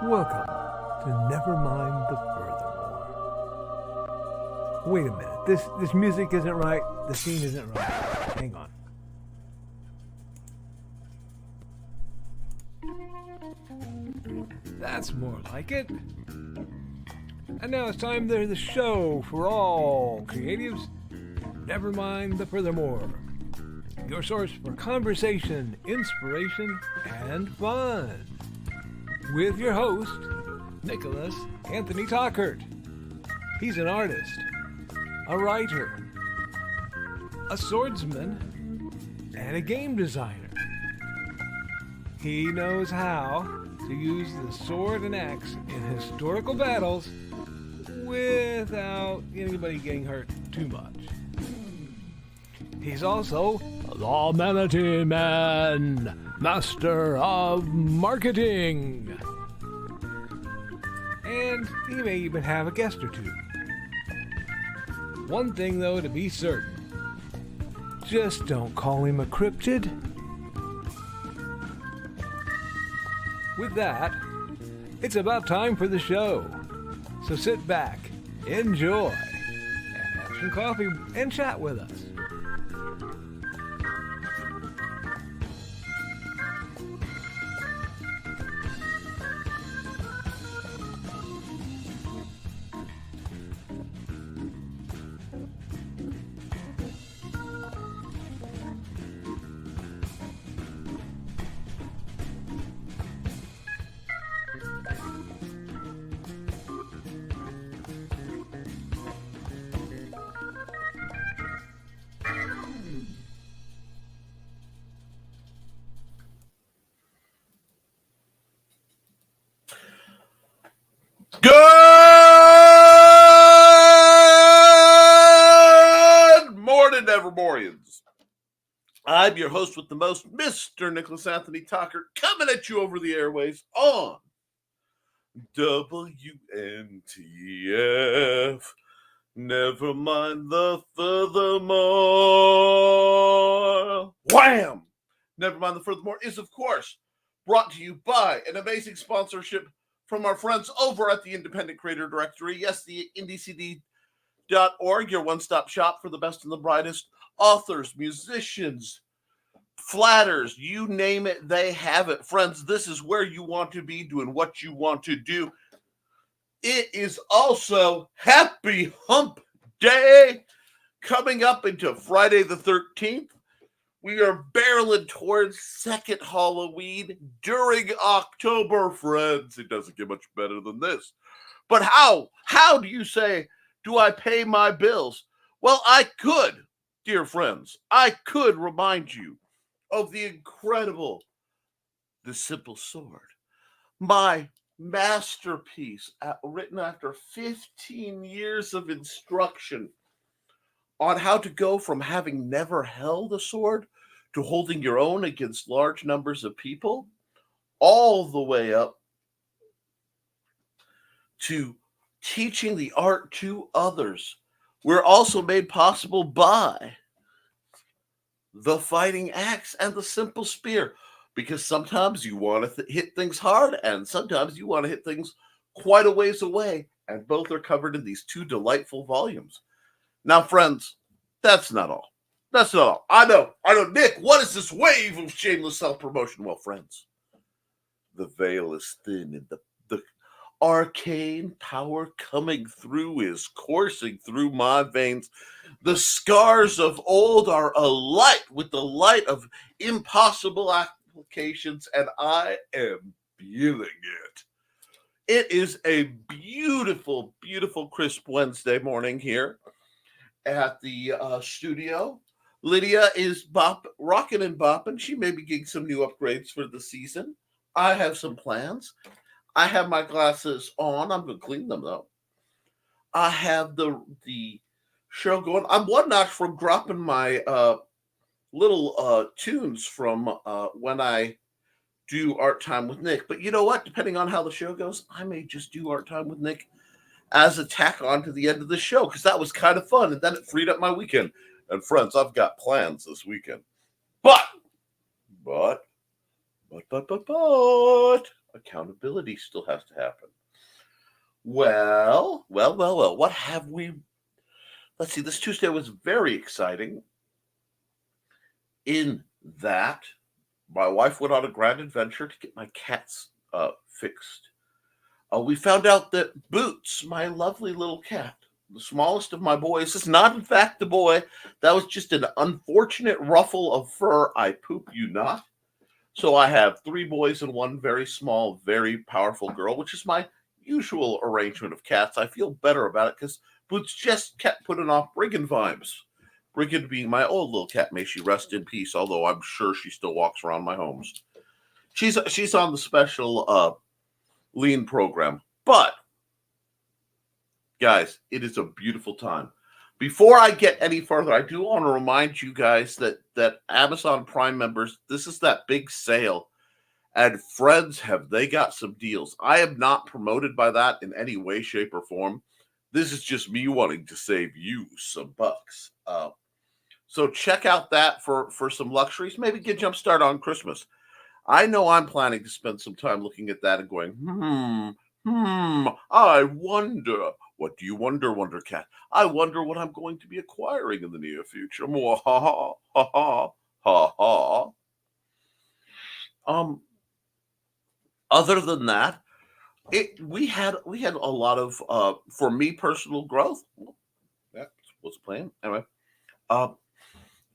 Welcome to Nevermind The Furthermore. Wait a minute, this music isn't right, the scene isn't right. Hang on. That's more like it. And now it's time for the show for all creatives. Nevermind The Furthermore. Your source for conversation, inspiration, and fun. With your host, Nicholas Anthony Tockert. He's an artist, a writer, a swordsman, and a game designer. He knows how to use the sword and axe in historical battles without anybody getting hurt too much. He's also the Manatee Man, master of marketing. And he may even have a guest or two. One thing, though, to be certain. Just don't call him a cryptid. With that, it's about time for the show. So sit back, enjoy, and have some coffee and chat with us. Good morning, Nevermorians. I'm your host with the most, Mr. Nicholas Anthony Tockert, coming at you over the airways on WNTF. Never mind the furthermore. Wham! Never mind the furthermore is, of course, brought to you by an amazing sponsorship from our friends over at the Independent Creator Directory. Yes, the IndieCD.org, your one-stop shop for the best and the brightest authors, musicians, flatters, you name it, they have it. Friends, this is where you want to be doing what you want to do. It is also Happy Hump Day coming up into Friday the 13th. We are barreling towards second Halloween during October, friends. It doesn't get much better than this. But how do you say, do I pay my bills? Well, I could, dear friends. I could remind you of the incredible The Simple Sword, my masterpiece written after 15 years of instruction on how to go from having never held a sword to holding your own against large numbers of people, all the way up to teaching the art to others. We're also made possible by the fighting axe and the simple spear, because sometimes you want to hit things hard and sometimes you want to hit things quite a ways away, and both are covered in these two delightful volumes. Now, friends, that's not all. That's not all. I know. Nick, what is this wave of shameless self-promotion? Well, friends, the veil is thin and the arcane power coming through is coursing through my veins. The scars of old are alight with the light of impossible applications, and I am feeling it. It is a beautiful, beautiful, crisp Wednesday morning here at the studio. Lydia is rocking and bopping. She may be getting some new upgrades for the season. I have some plans. I have my glasses on. I'm going to clean them, though. I have the show going. I'm one notch from dropping my little tunes from when I do Art Time with Nick. But you know what? Depending on how the show goes, I may just do Art Time with Nick as a tack on to the end of the show, because that was kind of fun, and then it freed up my weekend. And friends, I've got plans this weekend. But Accountability still has to happen. Well. What have we? Let's see. This Tuesday was very exciting in that my wife went on a grand adventure to get my cats fixed. We found out that Boots, my lovely little cat, the smallest of my boys, is not in fact the boy. That was just an unfortunate ruffle of fur. I poop you not. So I have three boys and one very small, very powerful girl, which is my usual arrangement of cats. I feel better about it because Boots just kept putting off Brigand vibes. Brigand being my old little cat, may she rest in peace, although I'm sure she still walks around my homes. She's on the special lean program. But guys, it is a beautiful time. Before I get any further, I do want to remind you guys that Amazon Prime members, this is that big sale. And friends, have they got some deals. I am not promoted by that in any way, shape, or form. This is just me wanting to save you some bucks. So check out that for some luxuries. Maybe get jump start on Christmas. I know I'm planning to spend some time looking at that and going, I wonder. What do you wonder, Wonder Cat? I wonder what I'm going to be acquiring in the near future. More ha ha ha ha ha ha. Other than that, we had a lot of for me personal growth. That was playing anyway.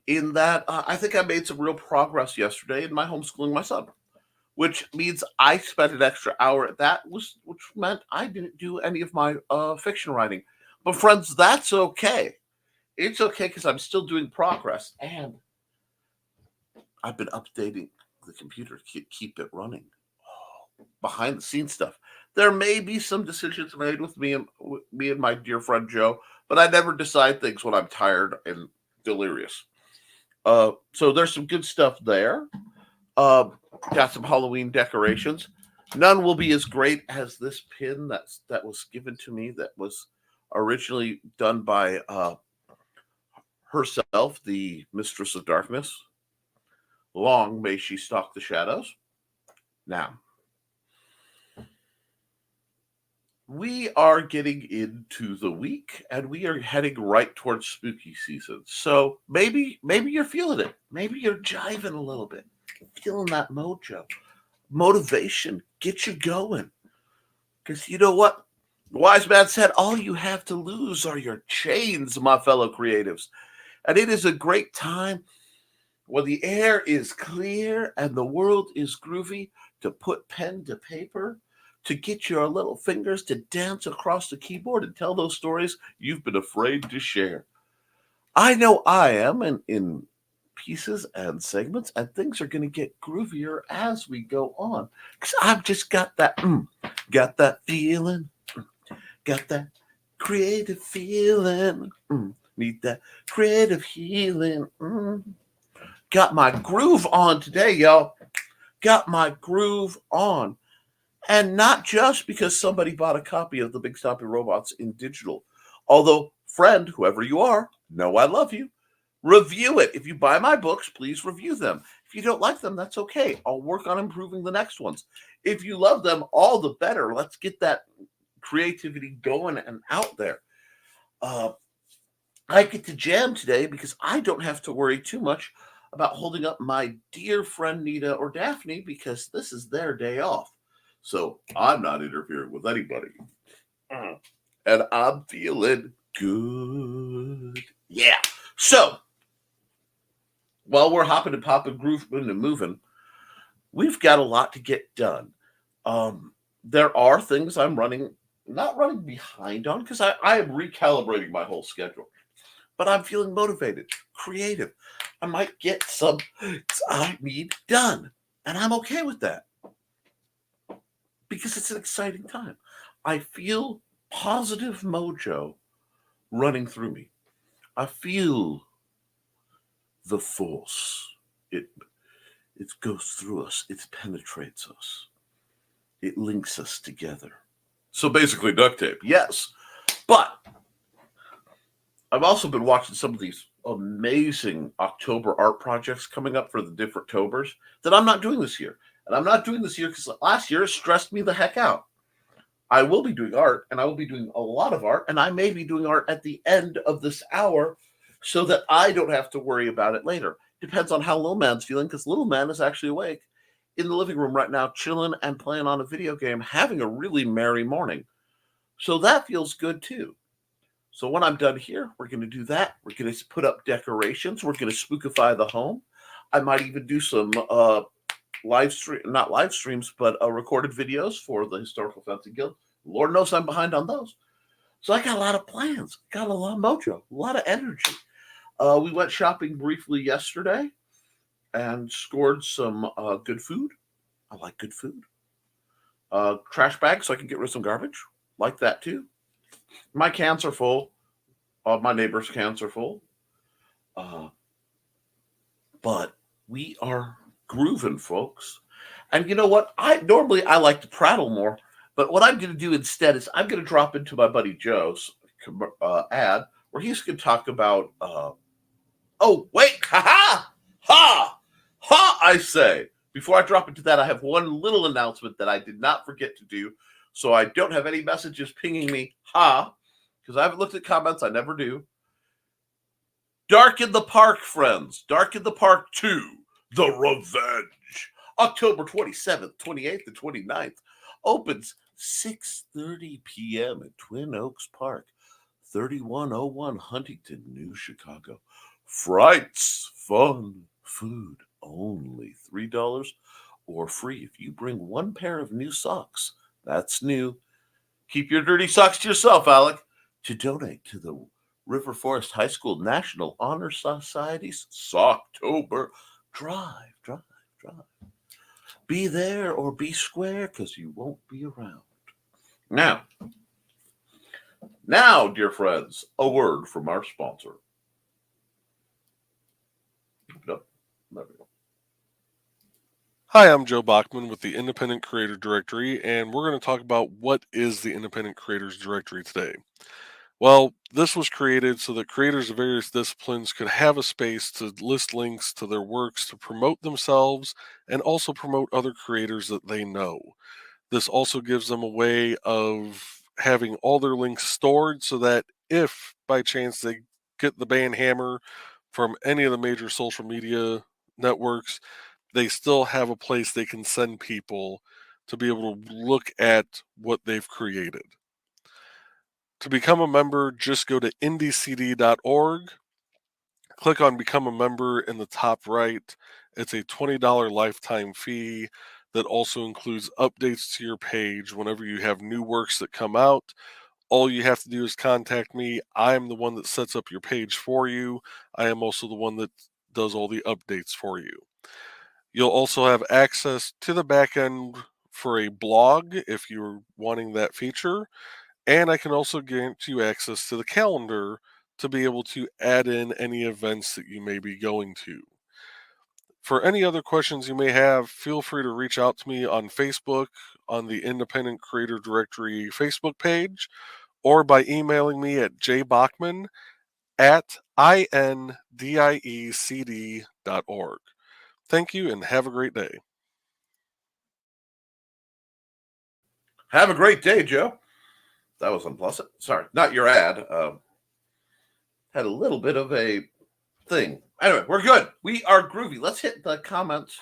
In that, I think I made some real progress yesterday in my homeschooling my son, which means I spent an extra hour at that, which meant I didn't do any of my fiction writing. But friends, that's okay. It's okay because I'm still doing progress, and I've been updating the computer to keep it running. Behind the scenes stuff. There may be some decisions made with me and my dear friend Joe, but I never decide things when I'm tired and delirious. So there's some good stuff there. Got some Halloween decorations. None will be as great as this pin that was given to me. That was originally done by herself, the Mistress of Darkness. Long may she stalk the shadows. Now, we are getting into the week and we are heading right towards spooky season. So maybe you're feeling it. Maybe you're jiving a little bit. Feeling that mojo. Motivation. Get you going. Because you know what? The wise man said, all you have to lose are your chains, my fellow creatives. And it is a great time when the air is clear and the world is groovy to put pen to paper, to get your little fingers to dance across the keyboard and tell those stories you've been afraid to share. I know I am in pieces and segments, and things are going to get groovier as we go on. Because I've just got that feeling, got that creative feeling, need that creative healing. Got my groove on today, y'all. Got my groove on. And not just because somebody bought a copy of The Big Stompy Robots in digital. Although, friend, whoever you are, know I love you. Review it. If you buy my books, please review them. If you don't like them, that's okay. I'll work on improving the next ones. If you love them, all the better. Let's get that creativity going and out there. I get to jam today because I don't have to worry too much about holding up my dear friend Nita or Daphne because this is their day off. So I'm not interfering with anybody. And I'm feeling good. Yeah. So while we're hopping and popping, grooving and moving, we've got a lot to get done. There are things I'm not running behind on because I am recalibrating my whole schedule. But I'm feeling motivated, creative. I might get some I need done. And I'm okay with that. Because it's an exciting time. I feel positive mojo running through me. I feel the force. It goes through us. It penetrates us. It links us together. So basically duct tape, yes. But I've also been watching some of these amazing October art projects coming up for the different Tobers that I'm not doing this year. And I'm not doing this year because last year it stressed me the heck out. I will be doing art, and I will be doing a lot of art, and I may be doing art at the end of this hour so that I don't have to worry about it later. Depends on how Little Man's feeling, because Little Man is actually awake in the living room right now, chilling and playing on a video game, having a really merry morning. So that feels good too. So when I'm done here, we're going to do that. We're going to put up decorations. We're going to spookify the home. I might even do some not live streams, but recorded videos for the Historical Fencing Guild. Lord knows I'm behind on those. So I got a lot of plans, got a lot of mojo, a lot of energy. We went shopping briefly yesterday and scored some good food. I like good food. Trash bag so I can get rid of some garbage. Like that too. My cans are full. My neighbor's cans are full. But we are grooving, folks. And you know what? I like to prattle more, but what I'm going to do instead is I'm going to drop into my buddy Joe's ad where he's going to talk about. Oh wait, ha! I say. Before I drop into that, I have one little announcement that I did not forget to do, so I don't have any messages pinging me. Because I haven't looked at comments. I never do. Dark in the Park, friends. Dark in the Park 2, The Revenge. October 27th, 28th, and 29th. Opens 6:30 p.m. at Twin Oaks Park, 3101 Huntington, New Chicago. Frights, fun, food, only $3 or free if you bring one pair of new socks. That's new. Keep your dirty socks to yourself, Alec. To donate to the River Forest High School National Honor Society's Socktober. Drive. Be there or be square, because you won't be around. Now, dear friends, a word from our sponsor. There we go. Hi, I'm Joe Bachman with the Independent Creator Directory, and we're going to talk about what is the Independent Creators Directory today. Well, this was created so that creators of various disciplines could have a space to list links to their works to promote themselves and also promote other creators that they know. This also gives them a way of having all their links stored so that if by chance they get the ban hammer from any of the major social media networks, they still have a place they can send people to be able to look at what they've created. To become a member, just go to indiecd.org, click on Become a Member in the top right. It's a $20 lifetime fee that also includes updates to your page whenever you have new works that come out. All you have to do is contact me. I am the one that sets up your page for you. I am also the one that does all the updates for you. You'll also have access to the back end for a blog if you're wanting that feature. And I can also grant you access to the calendar to be able to add in any events that you may be going to. For any other questions you may have, feel free to reach out to me on Facebook, on the Independent Creator Directory Facebook page, or by emailing me at jbachman@indiecd.org. Thank you and have a great day. Have a great day, Joe. That was unpleasant. Sorry, not your ad. Had a little bit of a thing. Anyway, we're good. We are groovy. Let's hit the comments.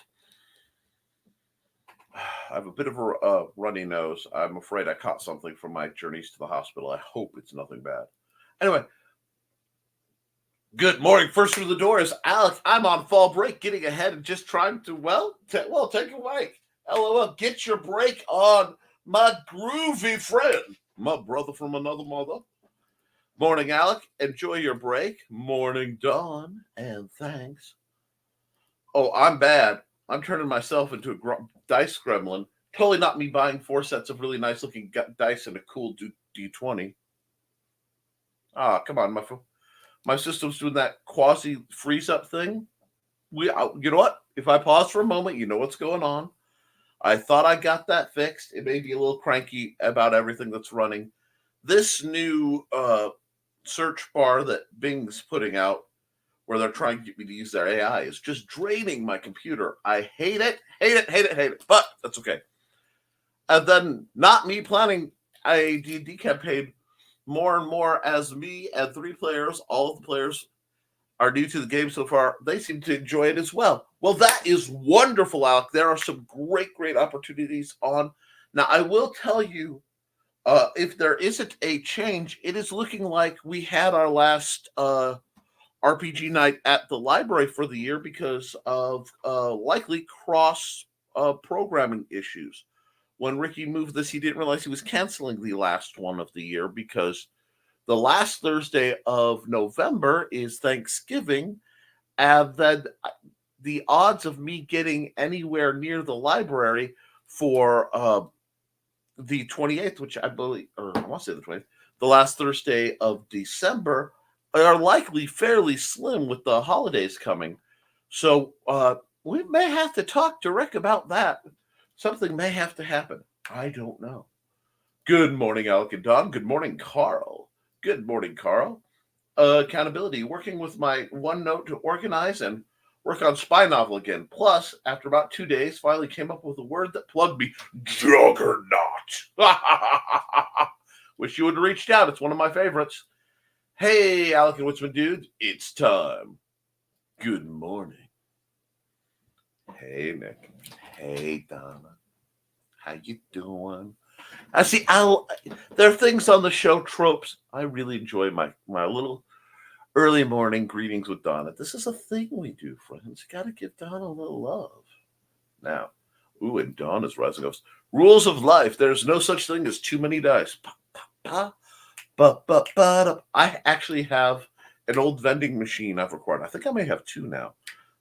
I have a bit of a runny nose. I'm afraid I caught something from my journeys to the hospital. I hope it's nothing bad. Anyway, good morning. First through the door is Alex. I'm on fall break, getting ahead and just trying to, take a break. LOL, get your break on, my groovy friend, my brother from another mother. Morning, Alec. Enjoy your break. Morning, Dawn. And thanks. Oh, I'm bad. I'm turning myself into a dice gremlin. Totally not me buying 4 sets of really nice looking dice and a cool D20. Come on, my system's doing that quasi freeze up thing. You know what? If I pause for a moment, you know what's going on. I thought I got that fixed. It may be a little cranky about everything that's running. This new search bar that Bing's putting out where they're trying to get me to use their AI is just draining my computer. I hate it, hate it, hate it, hate it. But that's okay. And then, not me planning a D&D campaign, more and more as me and 3 players, all of the players are new to the game so far, they seem to enjoy it as well. Well, that is wonderful, Alec. There are some great opportunities on. Now, I will tell you, if there isn't a change, it is looking like we had our last RPG night at the library for the year because of likely cross programming issues. When Ricky moved this, he didn't realize he was canceling the last one of the year because the last Thursday of November is Thanksgiving, and then the odds of me getting anywhere near the library for the 28th, which I believe, or I want to say the 20th, the last Thursday of December, are likely fairly slim with the holidays coming. So we may have to talk to Rick about that. Something may have to happen. I don't know. Good morning, Alec and Don. Good morning, Carl. Good morning, Carl. Accountability, working with my OneNote to organize and work on Spy Novel again. Plus, after about 2 days, finally came up with a word that plugged me. Juggernaut. Wish you would have reached out. It's one of my favorites. Hey, Alec and Witzman dude, it's time. Good morning. Hey, Nick. Hey, Donna. How you doing? I see. There are things on the show, tropes. I really enjoy my little early morning greetings with Donna. This is a thing we do, friends. You got to give Donna a little love. Now, ooh, and Donna's rising up. Rules of life. There's no such thing as too many dice. I actually have an old vending machine I've recorded. I think I may have 2 now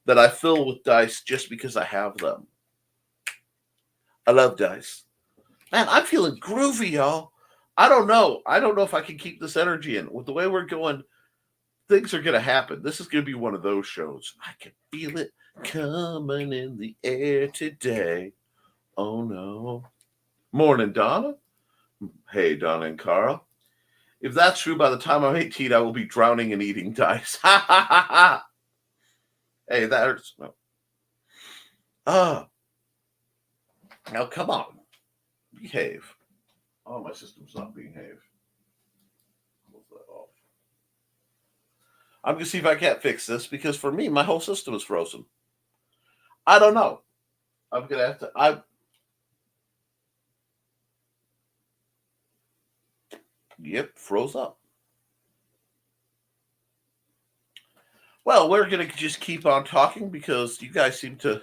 that I fill with dice just because I have them. I love dice. Man, I'm feeling groovy, y'all. I don't know. I don't know if I can keep this energy in. With the way we're going, things are going to happen. This is going to be one of those shows. I can feel it coming in the air today. Oh, no. Morning, Donna. Hey, Donna and Carl. If that's true, by the time I'm 18, I will be drowning and eating dice. Ha, ha, ha, ha. Hey, that hurts. No. Now, come on. Behave. Oh, my system's not behave. Close that off. I'm going to see if I can't fix this because for me, my whole system is frozen. I don't know. I'm going to have to... Yep, froze up. Well, we're going to just keep on talking because you guys seem to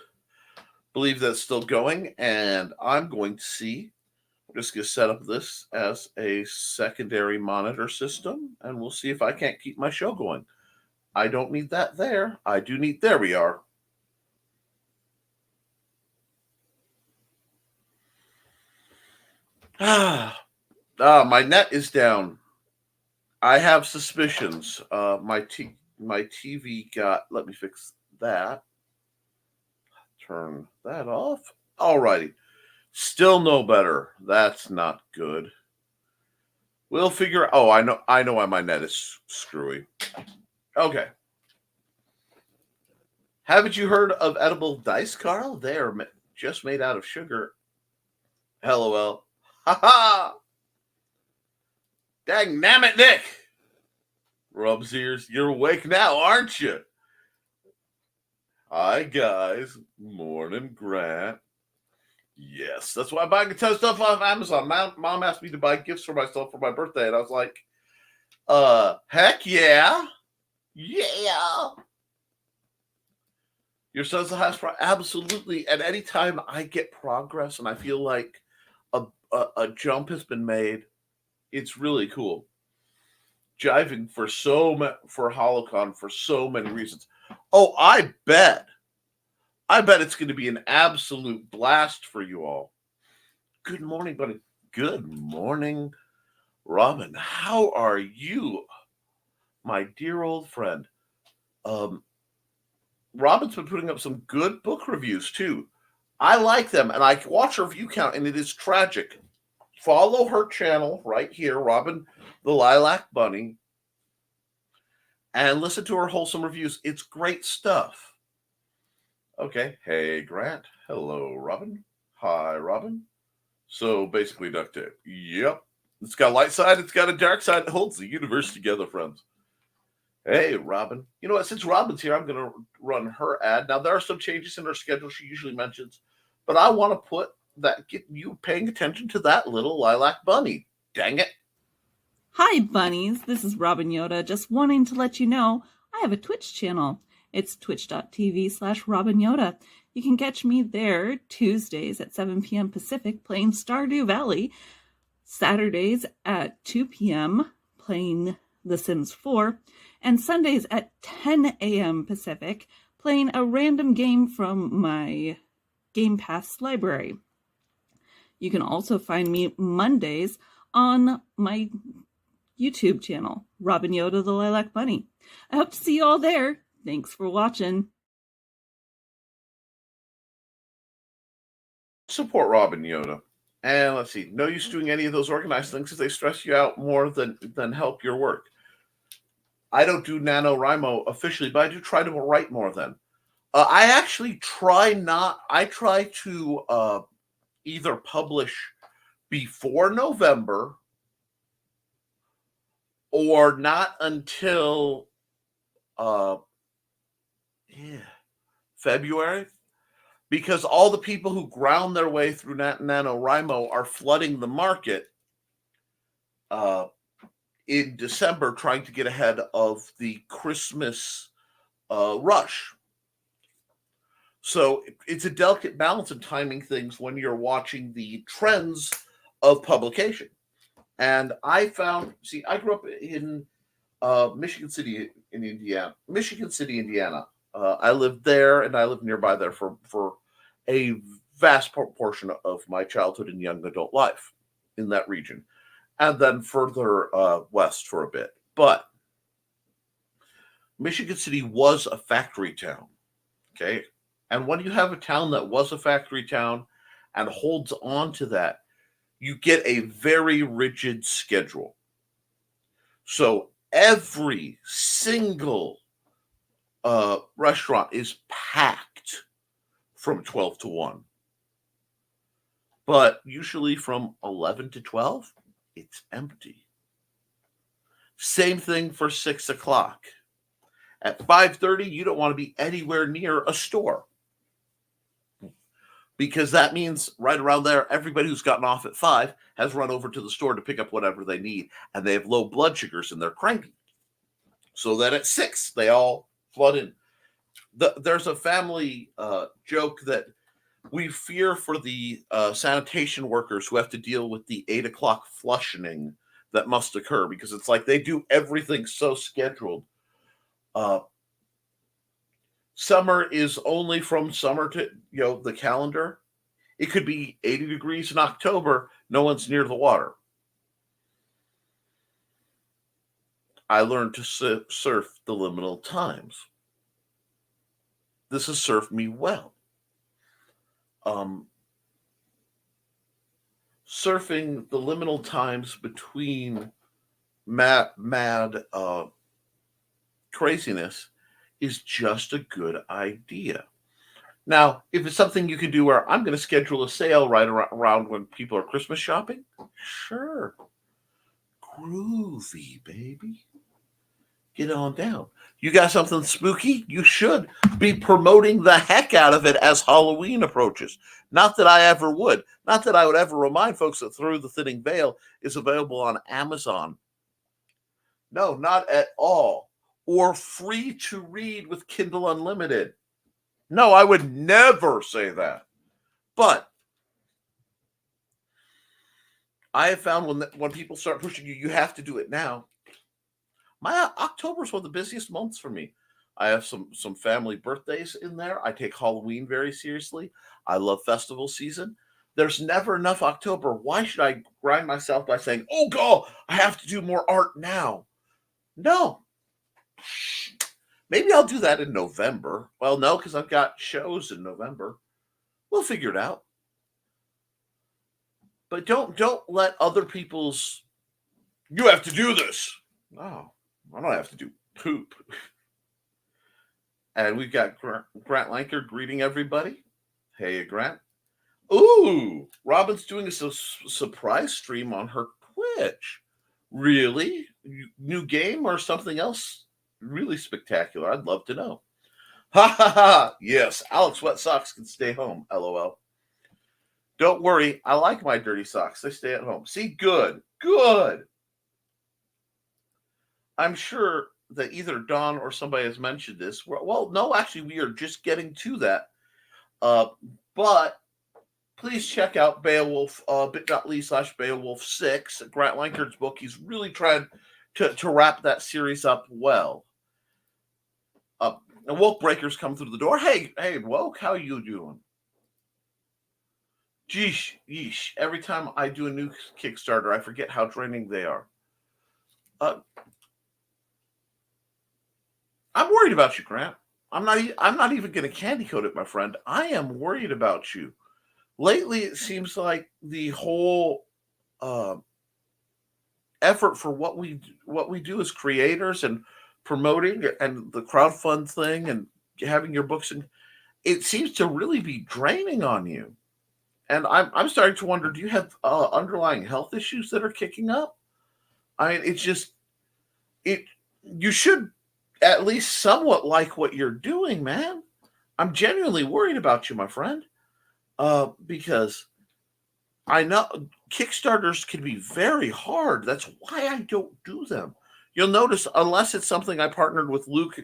believe that's still going, and I'm going to see. I'm just going to set up this as a secondary monitor system, and we'll see if I can't keep my show going. I don't need that there. I do need... There we are. My net is down. I have suspicions. My TV got... Let me fix that. Turn that off. Alrighty. Still no better. That's not good. We'll figure... Oh, I know why my net is screwy. Okay. Haven't you heard of edible dice, Carl? They are just made out of sugar. LOL. Ha ha! Dang nammit, Nick! Rubs ears, you're awake now, aren't you? Hi, guys. Morning, Grant. Yes, that's why I buy a ton of stuff off Amazon. Mom asked me to buy gifts for myself for my birthday, and I was like, heck yeah. Yeah. Your son's the highest price. Absolutely. And anytime I get progress and I feel like a jump has been made, it's really cool. Jiving for HoloCon for so many reasons. Oh, I bet it's going to be an absolute blast for you all. Good morning, buddy. Good morning, Robin. How are you, my dear old friend? Robin's been putting up some good book reviews, too. I like them, and I watch her view count, and it is tragic. Follow her channel right here, Robin the Lilac Bunny. and listen to her wholesome reviews. It's great stuff. Okay. Hey, Grant. Hello, Robin. Hi, Robin. So basically, duct tape. Yep. It's got a light side, it's got a dark side that holds the universe together, friends. Hey, Robin. You know what? Since Robin's here, I'm going to run her ad. Now, there are some changes in her schedule she usually mentions, but I want to get you paying attention to that little lilac bunny. Dang it. Hi, bunnies. This is Robin Yoda, just wanting to let you know I have a Twitch channel. It's twitch.tv/Robin Yoda. You can catch me there Tuesdays at 7 p.m. Pacific playing Stardew Valley, Saturdays at 2 p.m. playing The Sims 4, and Sundays at 10 a.m. Pacific playing a random game from my Game Pass library. You can also find me Mondays on my YouTube channel, Robin Yoda the Lilac Bunny. I hope to see you all there. Thanks for watching. Support Robin Yoda. And let's see, no use doing any of those organized things if they stress you out more than help your work. I don't do NaNoWriMo officially, but I do try to write more than. I actually try to either publish before November or not until February, because all the people who ground their way through NaNoWriMo are flooding the market in December, trying to get ahead of the Christmas rush. So it's a delicate balance in timing things when you're watching the trends of publication. And I found, I grew up in Michigan City, Indiana. I lived there, and I lived nearby there for a vast portion of my childhood and young adult life in that region, and then further west for a bit. But Michigan City was a factory town, okay? And when you have a town that was a factory town and holds on to that, you get a very rigid schedule. So every single restaurant is packed from 12 to 1. But usually from 11 to 12, it's empty. Same thing for 6 o'clock. At 5:30, you don't want to be anywhere near a store, because that means right around there, everybody who's gotten off at 5 has run over to the store to pick up whatever they need, and they have low blood sugars and they're cranky. So that at 6, they all flood in. There's a family joke that we fear for the sanitation workers who have to deal with the 8 o'clock flushing that must occur, because it's like they do everything so scheduled. Summer is only from summer to the calendar. It could be 80 degrees in October. No one's near the water. I learned to surf the liminal times. This has served me well. Surfing the liminal times between mad craziness is just a good idea. Now, if it's something you can do where I'm going to schedule a sale right around when people are Christmas shopping, sure. Groovy, baby. Get on down. You got something spooky? You should be promoting the heck out of it as Halloween approaches. Not that I ever would. Not that I would ever remind folks that Through the Thinning Veil is available on Amazon. No, not at all. Or free to read with Kindle Unlimited. No, I would never say that. But I have found when people start pushing you, you have to do it now. My October is one of the busiest months for me. I have some family birthdays in there. I take Halloween very seriously. I love festival season. There's never enough October. Why should I grind myself by saying, oh, God, I have to do more art now? No. Maybe I'll do that in November. Well, no, because I've got shows in November. We'll figure it out. But don't let other people's, you have to do this. Oh, I don't have to do poop. And we've got Grant Lanker greeting everybody. Hey, Grant. Ooh, Robin's doing a surprise stream on her Twitch. Really? New game or something else really spectacular? I'd love to know. Ha ha ha! Yes, Alex Wet Socks can stay home. LOL. Don't worry, I like my dirty socks. They stay at home. See, good. Good. I'm sure that either Don or somebody has mentioned this. Well, no, actually, we are just getting to that. But please check out Beowulf, bit.ly/Beowulf6, Grant Lanker's book. He's really trying to wrap that series up well. And Woke Breakers come through the door. Hey, Woke, how you doing? Geesh, yeesh. Every time I do a new Kickstarter, I forget how draining they are. I'm worried about you, Grant. I'm not even going to candy coat it, my friend. I am worried about you. Lately, it seems like the whole effort for what we do as creators and promoting and the crowdfund thing and having your books, and it seems to really be draining on you. And I'm starting to wonder: do you have underlying health issues that are kicking up? I mean, you should at least somewhat like what you're doing, man. I'm genuinely worried about you, my friend, because I know Kickstarters can be very hard. That's why I don't do them. You'll notice, unless it's something I partnered with Luke,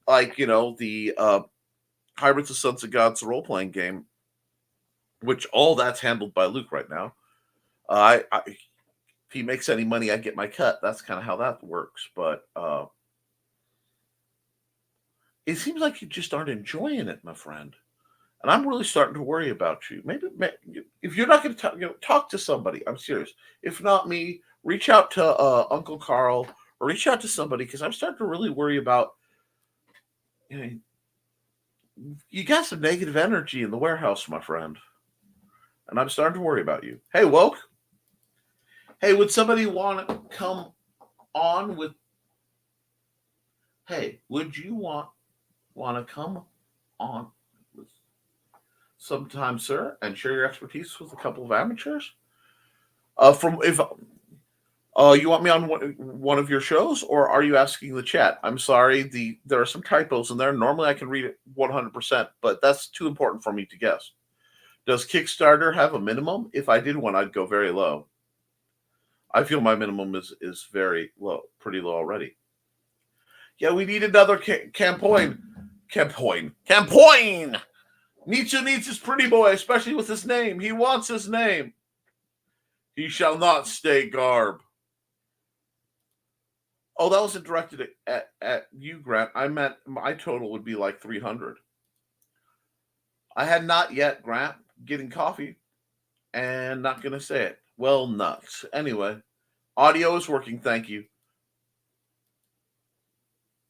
like, the Hybrids of Sons of Gods role-playing game, which all that's handled by Luke right now. If he makes any money, I get my cut. That's kind of how that works. But it seems like you just aren't enjoying it, my friend. And I'm really starting to worry about you. Maybe if you're not going to talk to somebody, I'm serious. If not me, reach out to Uncle Carl or reach out to somebody, because I'm starting to really worry about, you got some negative energy in the warehouse, my friend. And I'm starting to worry about you. Hey, Woke. Hey, would somebody want to come on with... Hey, would you want to come on with sometime, sir, and share your expertise with a couple of amateurs? You want me on one of your shows, or are you asking the chat? I'm sorry, there are some typos in there. Normally I can read it 100%, but that's too important for me to guess. Does Kickstarter have a minimum? If I did one, I'd go very low. I feel my minimum is very low, pretty low already. Yeah, we need another campaign. Nietzsche needs his pretty boy, especially with his name. He wants his name. He shall not stay garb. Oh, that wasn't directed at you, Grant. I meant my total would be like 300. I had not yet, Grant, getting coffee, and not going to say it. Well, nuts. Anyway, audio is working. Thank you.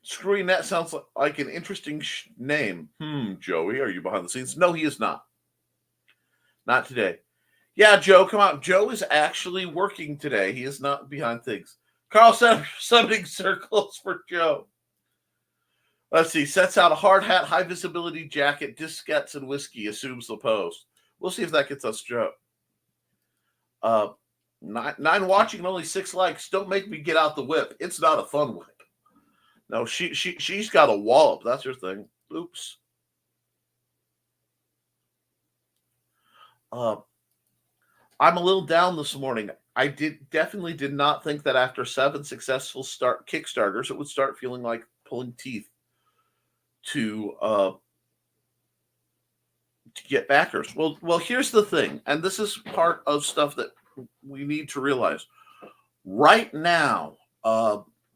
Screwy Net sounds like an interesting name. Joey, are you behind the scenes? No, he is not. Not today. Yeah, Joe, come on. Joe is actually working today. He is not behind things. Carl said summoning circles for Joe. Let's see. Sets out a hard hat, high visibility jacket, diskettes, and whiskey. Assumes the post. We'll see if that gets us Joe. 9 watching and only 6 likes. Don't make me get out the whip. It's not a fun whip. No, she's got a wallop. That's her thing. Oops. I'm a little down this morning. I definitely did not think that after 7 successful Kickstarters, it would start feeling like pulling teeth to get backers. Well, here's the thing, and this is part of stuff that we need to realize. Right now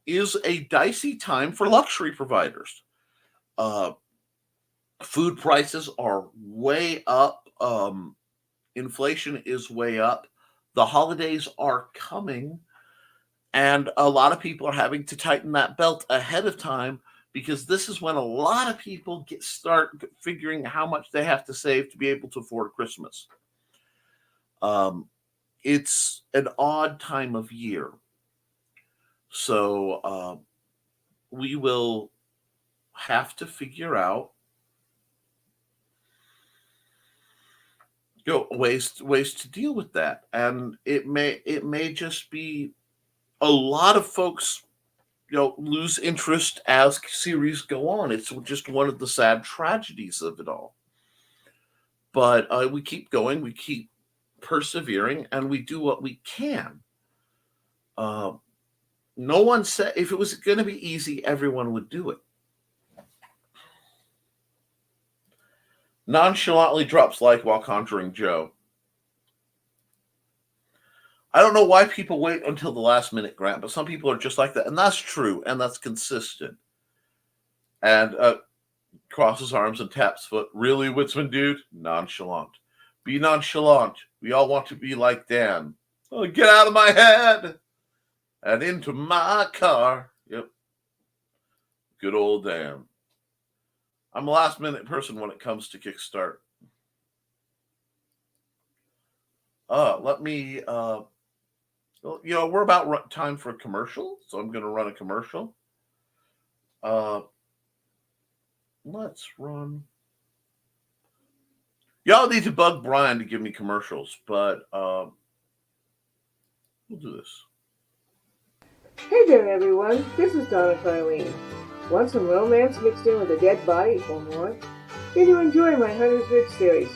is a dicey time for luxury providers. Food prices are way up. Inflation is way up. The holidays are coming, and a lot of people are having to tighten that belt ahead of time, because this is when a lot of people start figuring how much they have to save to be able to afford Christmas. It's an odd time of year. So we will have to figure out ways to deal with that, and it may just be a lot of folks lose interest as series go on. It's just one of the sad tragedies of it all. But we keep going, we keep persevering, and we do what we can. Uh, no one said if it was going to be easy, everyone would do it. Nonchalantly drops like while conjuring Joe. I don't know why people wait until the last minute, Grant, but some people are just like that. And that's true, and that's consistent. And crosses arms and taps foot. Really, Witzman dude? Nonchalant. Be nonchalant. We all want to be like Dan. Oh, get out of my head and into my car. Yep. Good old Dan. I'm a last minute person when it comes to Kickstart. Let me we're about time for a commercial, so I'm going to run a commercial. Let's run. Y'all need to bug Brian to give me commercials, but we'll do this. Hey there, everyone. This is Donna Filene. Want some romance mixed in with a dead body or more? Did you enjoy my Hunter's Ridge series?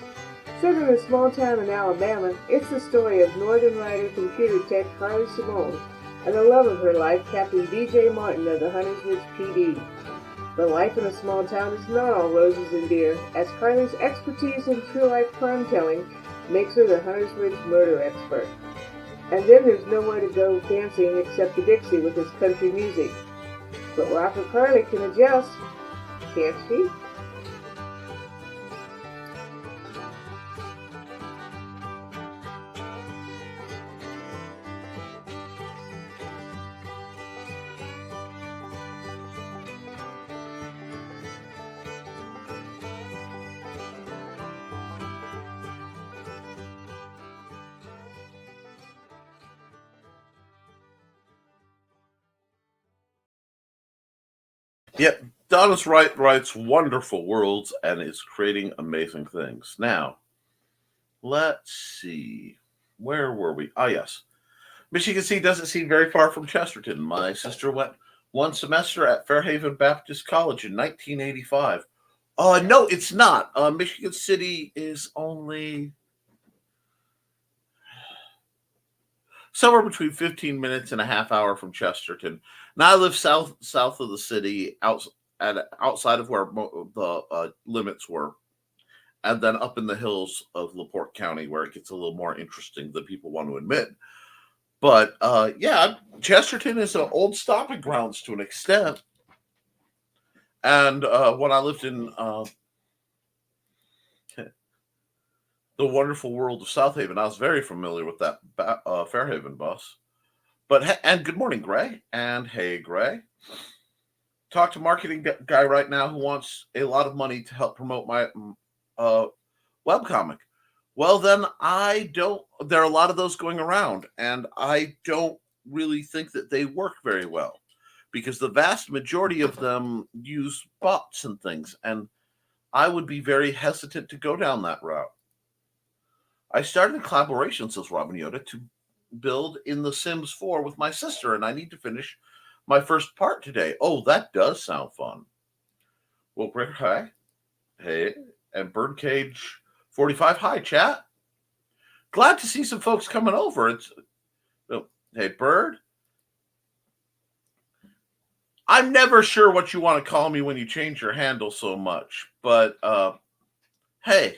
Set in a small town in Alabama, it's the story of Northern Rider computer tech Harley Simone and the love of her life, Captain B.J. Martin of the Hunter's Ridge PD. But life in a small town is not all roses and beer, as Harley's expertise in true-life crime-telling makes her the Hunter's Ridge murder expert. And then there's nowhere to go dancing except the Dixie with his country music. But Rocker Harley can adjust, can't she? Yep, Donna's writes wonderful worlds and is creating amazing things. Now, let's see. Where were we? Ah, yes. Michigan City doesn't seem very far from Chesterton. My sister went one semester at Fairhaven Baptist College in 1985. No, it's not. Michigan City is only somewhere between 15 minutes and a half hour from Chesterton. Now I live south of the city, outside of where the limits were, and then up in the hills of LaPorte County, where it gets a little more interesting than people want to admit. But yeah, Chesterton is an old stomping grounds to an extent. And when I lived in the wonderful world of South Haven, I was very familiar with that Fairhaven bus. But and good morning, Gray. And hey, Gray. Talk to marketing guy right now who wants a lot of money to help promote my webcomic. Well, then I don't. There are a lot of those going around, and I don't really think that they work very well because the vast majority of them use bots and things, and I would be very hesitant to go down that route. I started a collaboration, says Robin Yoda, to build in The Sims 4 with my sister, and I need to finish my first part today. Oh, that does sound fun. Well, Brick, hi. Hey. And Birdcage 45, hi, chat. Glad to see some folks coming over. Hey, Bird. I'm never sure what you want to call me when you change your handle so much, but hey.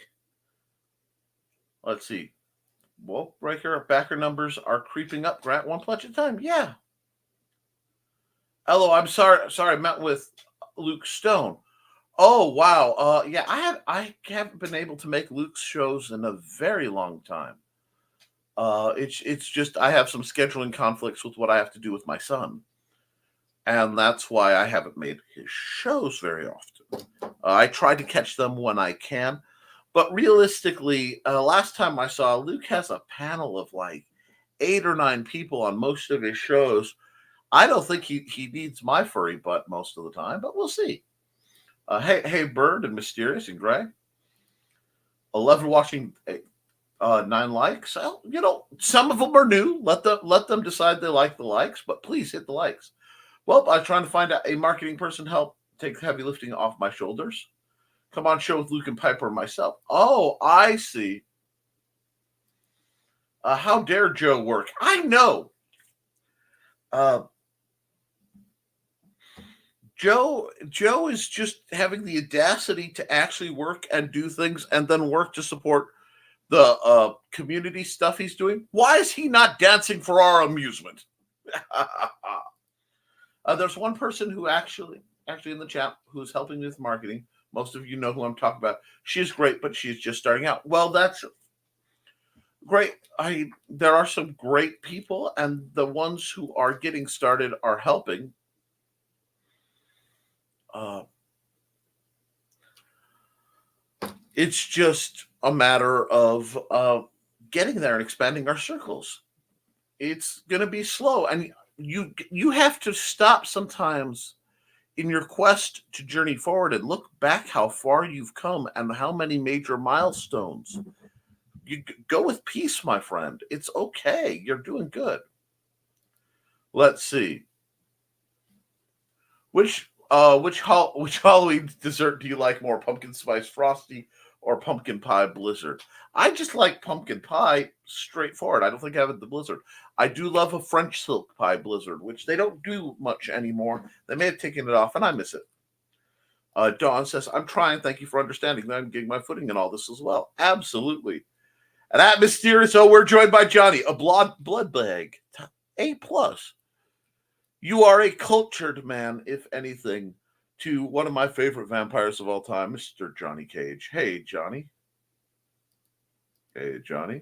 Let's see. Wolf Breaker backer numbers are creeping up. Grant, one pledge at a time. Yeah. Hello, I'm sorry. I met with Luke Stone. Oh wow. Yeah, I haven't been able to make Luke's shows in a very long time. It's just I have some scheduling conflicts with what I have to do with my son, and that's why I haven't made his shows very often. I try to catch them when I can. But realistically, last time I saw, Luke has a panel of like 8 or 9 people on most of his shows. I don't think he needs my furry butt most of the time, but we'll see. Hey, Bird and Mysterious and Gray. 11 watching, 9 likes. Well, some of them are new. Let them decide they like the likes, but please hit the likes. Well, I'm trying to find out a marketing person to help take the heavy lifting off my shoulders. Come on, show with Luke and Piper and myself. Oh, I see. How dare Joe work? I know. Joe is just having the audacity to actually work and do things and then work to support the community stuff he's doing. Why is he not dancing for our amusement? There's one person who actually in the chat who's helping me with marketing. Most of you know who I'm talking about. She's great, but she's just starting out. Well, that's great. There are some great people, and the ones who are getting started are helping. It's just a matter of getting there and expanding our circles. It's going to be slow, and you have to stop sometimes in your quest to journey forward and look back how far you've come and how many major milestones. You go with peace, my friend. It's okay. You're doing good. Let's see. Which Halloween dessert do you like more, pumpkin spice frosty or pumpkin pie blizzard? I just like pumpkin pie, straightforward. I don't think I have the blizzard. I do love a French silk pie blizzard, which they don't do much anymore. They may have taken it off, and I miss it. Dawn says, I'm trying. Thank you for understanding that I'm getting my footing in all this as well. Absolutely. And at Mysterious, we're joined by Johnny, a blood bag. A+. You are a cultured man, if anything, to one of my favorite vampires of all time, Mr. Johnny Cage. Hey, Johnny. Hey, Johnny.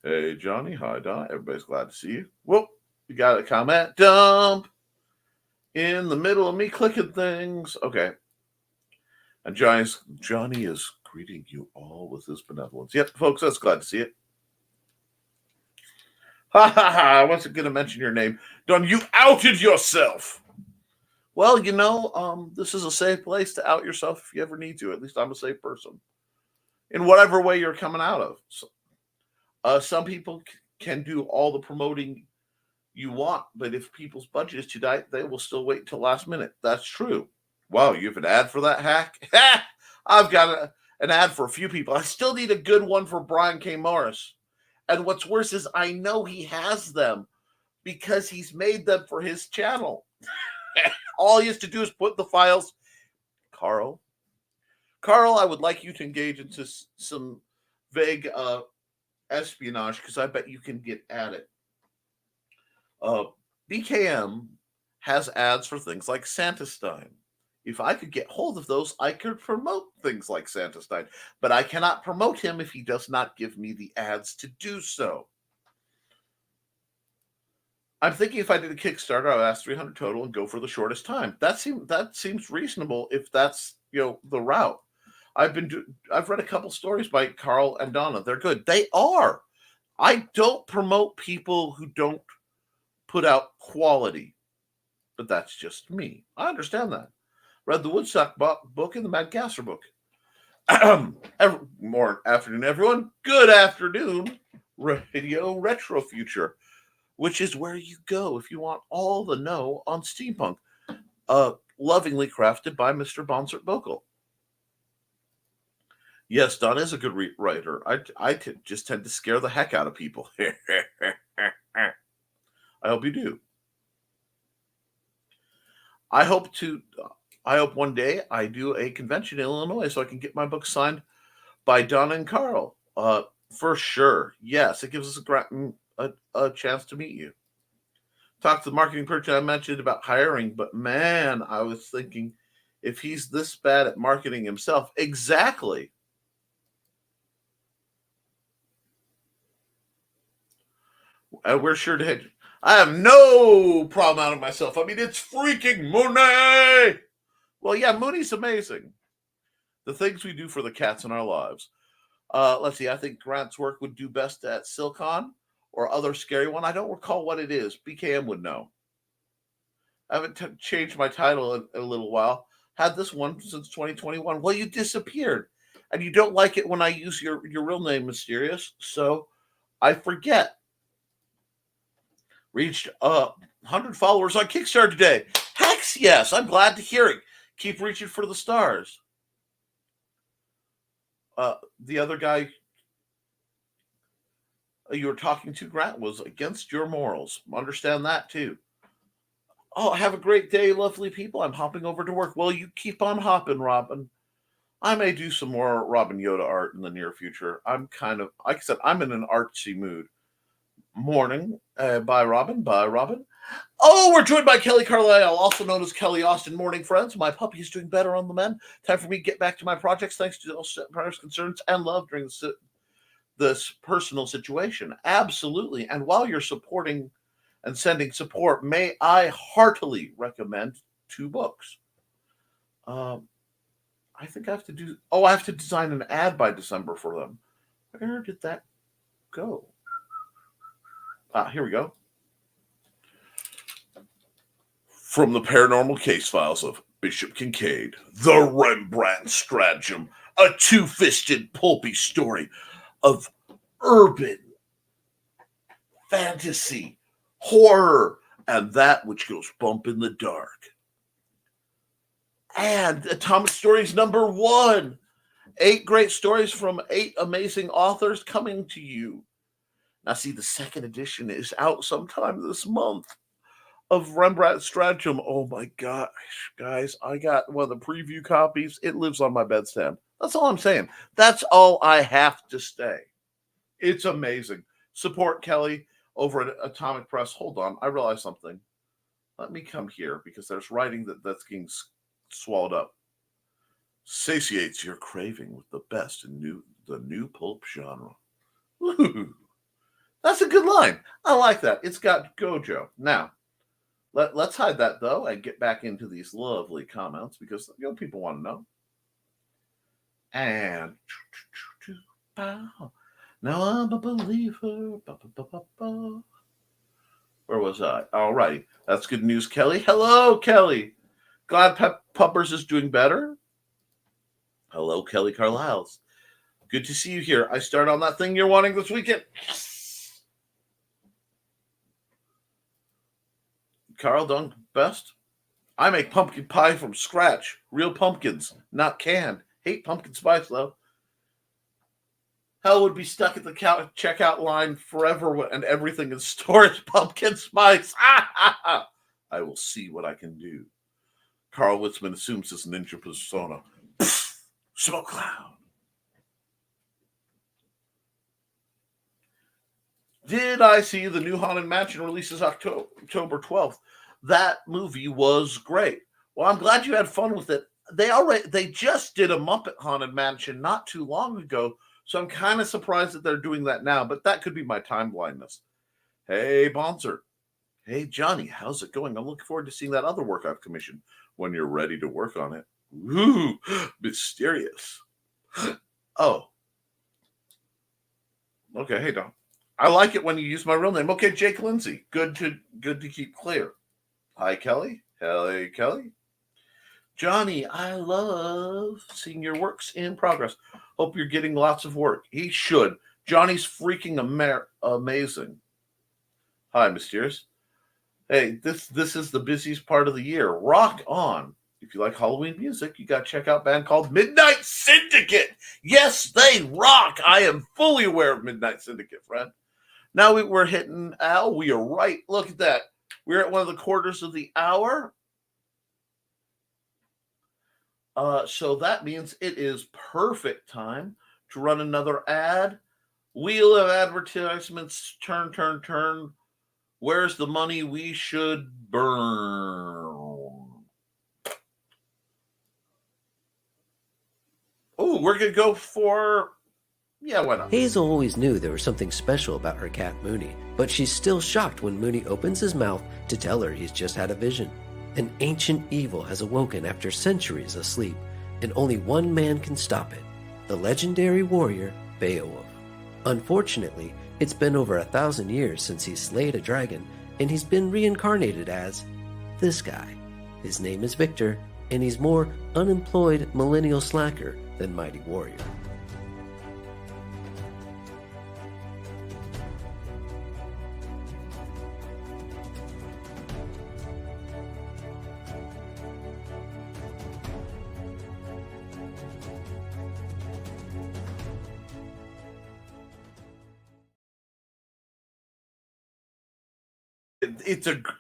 Hey, Johnny. Hi, Don. Everybody's glad to see you. Whoop. You got a comment dump in the middle of me clicking things. Okay. And Johnny is greeting you all with his benevolence. Yep, folks, that's glad to see it. Ha ha ha. I wasn't going to mention your name. Don, you outed yourself. Well, this is a safe place to out yourself if you ever need to. At least I'm a safe person. In whatever way you're coming out of. So, some people can do all the promoting you want, but if people's budget is too tight, they will still wait until last minute. That's true. Wow, you have an ad for that hack? I've got an ad for a few people. I still need a good one for Brian K. Morris. And what's worse is I know he has them because he's made them for his channel. All he has to do is put the files. Carl, I would like you to engage into some vague espionage because I bet you can get at it. BKM has ads for things like Santastein. If I could get hold of those, I could promote things like Santastein. But I cannot promote him if he does not give me the ads to do so. I'm thinking if I did a Kickstarter, I would ask 300 total and go for the shortest time. That seems reasonable if that's the route. I've read a couple stories by Carl and Donna. They're good. They are. I don't promote people who don't put out quality, but that's just me. I understand that. Read the Woodstock book and the Mad Gasser book. More afternoon, everyone. Good afternoon, Radio Retro Future, which is where you go if you want all the know on steampunk. Lovingly crafted by Mr. Bonsert Bokel. Yes, Don is a good writer. I just tend to scare the heck out of people. I hope you do. I hope one day I do a convention in Illinois so I can get my book signed by Donna and Carl. For sure. Yes, it gives us a chance to meet you. Talk to the marketing person I mentioned about hiring, but man, I was thinking if he's this bad at marketing himself. Exactly. We're sure to hit. I have no problem out of myself. I mean, it's freaking Mooney. Well, yeah, Mooney's amazing. The things we do for the cats in our lives. Let's see. I think Grant's work would do best at Silcon or other scary one. I don't recall what it is. BKM would know. I haven't changed my title in a little while. Had this one since 2021. Well, you disappeared. And you don't like it when I use your real name, Mysterious. So I forget. Reached 100 followers on Kickstarter today. Hex yes. I'm glad to hear it. Keep reaching for the stars. The other guy you were talking to, Grant, was against your morals. Understand that too. Oh, have a great day, lovely people. I'm hopping over to work. Well, you keep on hopping, Robin. I may do some more Robin Yoda art in the near future. I'm kind of, like I said, I'm in an artsy mood. Morning. Bye, Robin. Bye, Robin. Oh, we're joined by Kelly Carlisle, also known as Kelly Austin. Morning, friends. My puppy is doing better on the mend. Time for me to get back to my projects. Thanks to all prayers, concerns, and love during this personal situation. Absolutely. And while you're supporting and sending support, may I heartily recommend 2 books. I think I have to I have to design an ad by December for them. Where did that go? Here we go. From the paranormal case files of Bishop Kincaid, the Rembrandt stratagem, a two-fisted pulpy story of urban fantasy, horror, and that which goes bump in the dark. And Atomic Stories #1. 8 great stories from 8 amazing authors coming to you. Now, see, the 2nd edition is out sometime this month of Rembrandt Stratagem. Oh my gosh, guys, I got one of the preview copies. It lives on my bedstand. That's all I'm saying. That's all I have to say. It's amazing. Support Kelly over at Atomic Press. Hold on, I realized something. Let me come here because there's writing that's getting swallowed up. Satiates your craving with the best in the new pulp genre. Woo-hoo. That's a good line. I like that. It's got Gojo. Now, let's hide that, though, and get back into these lovely comments because people want to know. And now I'm a believer. Where was I? All right. That's good news, Kelly. Hello, Kelly. Glad Puppers is doing better. Hello, Kelly Carlisle. Good to see you here. I start on that thing you're wanting this weekend. Carl, done best. I make pumpkin pie from scratch. Real pumpkins, not canned. Hate pumpkin spice, though. Hell would be stuck at the checkout line forever and everything in store is pumpkin spice. I will see what I can do. Carl Witzman assumes his ninja persona. Smoke cloud. Did I see the new Haunted Mansion releases October 12th? That movie was great. Well, I'm glad you had fun with it. They just did a Muppet Haunted Mansion not too long ago, so I'm kind of surprised that they're doing that now, but that could be my time blindness. Hey, Bonser. Hey, Johnny, how's it going? I'm looking forward to seeing that other work I've commissioned when you're ready to work on it. Ooh, mysterious. Oh. Okay, hey, Don. I like it when you use my real name. Okay, Jake Lindsay. Good to keep clear. Hi, Kelly. Hey, Kelly. Johnny, I love seeing your works in progress. Hope you're getting lots of work. He should. Johnny's freaking amazing. Hi, Mysterious. Hey, this is the busiest part of the year. Rock on. If you like Halloween music, you got to check out a band called Midnight Syndicate. Yes, they rock. I am fully aware of Midnight Syndicate, friend. Now we're hitting Al. We are right. Look at that. We're at one of the quarters of the hour. So that means it is perfect time to run another ad. Wheel of advertisements. Turn. Where's the money we should burn? Oh, we're going to go for... Yeah, why not? Hazel always knew there was something special about her cat Mooney, but she's still shocked when Mooney opens his mouth to tell her he's just had a vision. An ancient evil has awoken after centuries of sleep, and only one man can stop it, the legendary warrior Beowulf. Unfortunately, it's been over 1,000 years since he slayed a dragon, and he's been reincarnated as this guy. His name is Victor, and he's more unemployed millennial slacker than mighty warrior.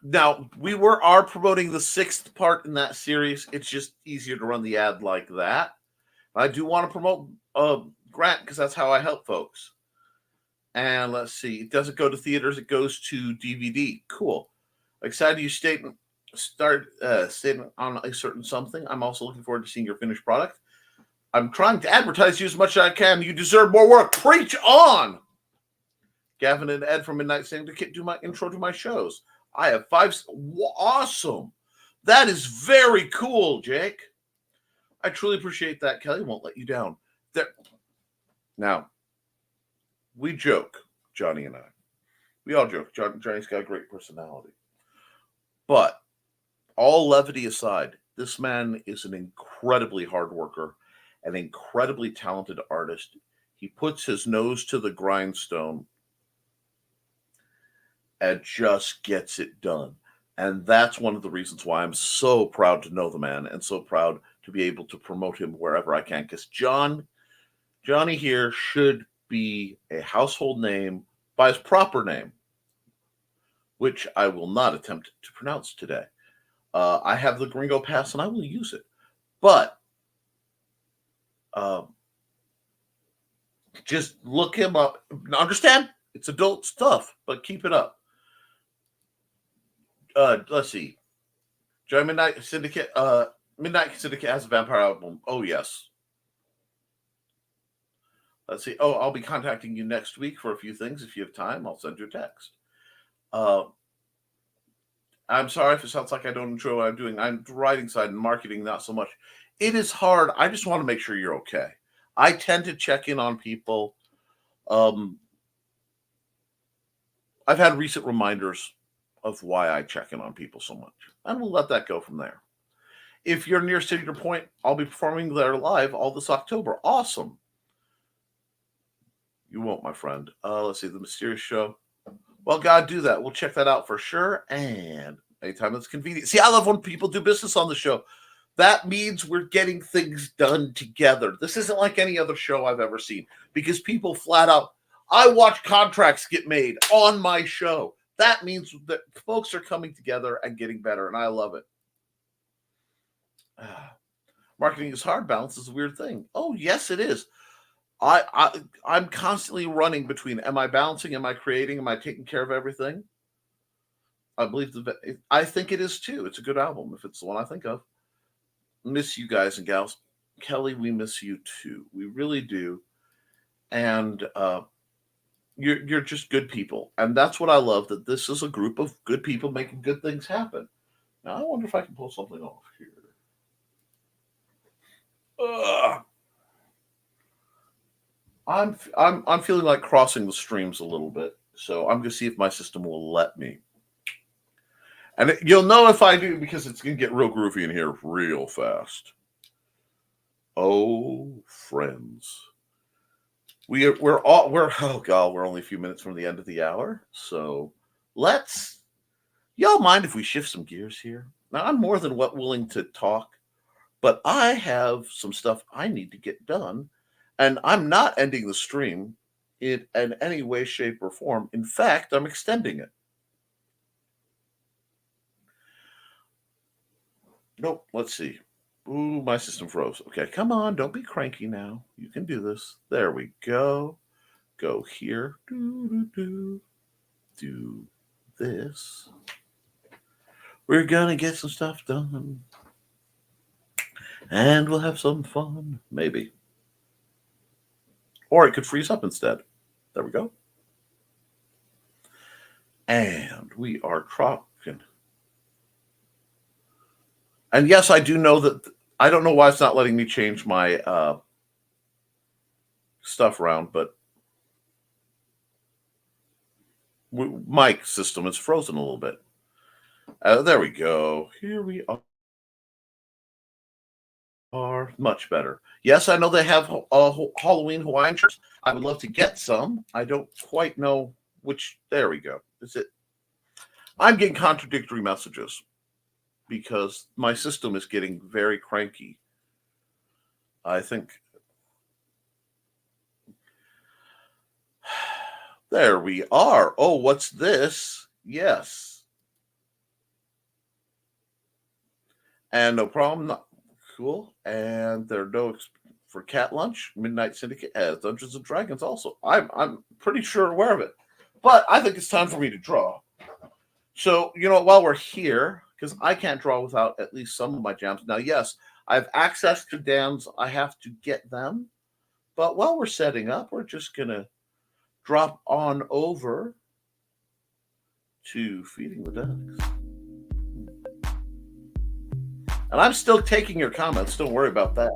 Now we are promoting the 6th part in that series. It's just easier to run the ad like that. I do want to promote Grant because that's how I help folks. And let's see, it doesn't go to theaters; it goes to DVD. Cool. Excited you statement on a certain something. I'm also looking forward to seeing your finished product. I'm trying to advertise you as much as I can. You deserve more work. Preach on. Gavin and Ed from Midnight Sane to do my intro to my shows. I have 5. Awesome. That is very cool, Jake. I truly appreciate that. Kelly won't let you down. Now, we joke, Johnny and I. We all joke. Johnny's got a great personality. But all levity aside, this man is an incredibly hard worker, an incredibly talented artist. He puts his nose to the grindstone and just gets it done. And that's one of the reasons why I'm so proud to know the man and so proud to be able to promote him wherever I can. Because Johnny here should be a household name by his proper name, which I will not attempt to pronounce today. I have the Gringo Pass and I will use it. But just look him up. Understand? It's adult stuff, but keep it up. Let's see. Johnny Midnight Syndicate. Midnight Syndicate has a vampire album. Oh, yes. Let's see. Oh, I'll be contacting you next week for a few things. If you have time, I'll send you a text. I'm sorry if it sounds like I don't enjoy what I'm doing. I'm writing side and marketing, not so much. It is hard. I just want to make sure you're okay. I tend to check in on people. I've had recent reminders of why I check in on people so much. And we'll let that go from there. If you're near Cedar Point, I'll be performing there live all this October. Awesome. You won't, my friend. Let's see, The Mysterious Show. Well, God, do that. We'll check that out for sure. And anytime it's convenient. See, I love when people do business on the show. That means we're getting things done together. This isn't like any other show I've ever seen because people flat out, I watch contracts get made on my show. That means that folks are coming together and getting better, and I love it. Marketing is hard. Balance is a weird thing. Oh, yes, it is. I'm constantly running between, am I balancing? Am I creating? Am I taking care of everything? I think it is too. It's a good album if it's the one I think of. Miss you guys and gals. Kelly, we miss you too. We really do. And you're just good people. And that's what I love, that this is a group of good people making good things happen. Now, I wonder if I can pull something off here. I'm feeling like crossing the streams a little bit. So I'm going to see if my system will let me. And you'll know if I do because it's going to get real groovy in here real fast. Oh, friends. We're only a few minutes from the end of the hour. So y'all mind if we shift some gears here? Now, I'm more than willing to talk, but I have some stuff I need to get done. And I'm not ending the stream in any way, shape, or form. In fact, I'm extending it. Nope, let's see. Ooh, my system froze. Okay, come on, don't be cranky now. You can do this. There we go. Go here. Do this. We're gonna get some stuff done. And we'll have some fun. Maybe. Or it could freeze up instead. There we go. And we are trucking. And yes, I do know that. I don't know why it's not letting me change my stuff around, but mic system is frozen a little bit. There we go. Here we are. Much better. Yes, I know they have Halloween Hawaiian shirts. I would love to get some. I don't quite know which. There we go. Is it? I'm getting contradictory messages because my system is getting very cranky. I think. There we are. Oh, what's this? Yes. And no problem. Not cool. And there are no for Cat Lunch. Midnight Syndicate has Dungeons and Dragons also. I'm pretty sure aware of it. But I think it's time for me to draw. So, while we're here, because I can't draw without at least some of my jams. Now, yes, I have access to Dan's. I have to get them. But while we're setting up, we're just going to drop on over to Feeding the Ducks. And I'm still taking your comments. Don't worry about that.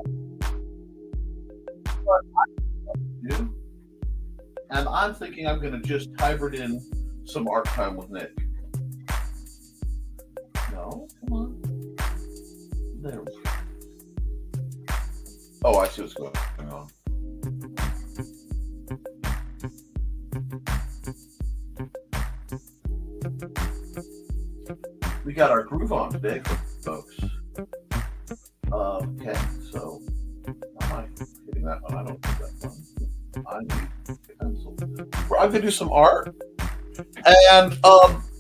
And I'm thinking I'm going to just hybrid in some art time with Nick. No, come on. There we go. Oh, I see what's going on. We got our groove on big, folks. Okay, so am I hitting that one? I don't think that one. I need a pencil. I'm gonna do some art, and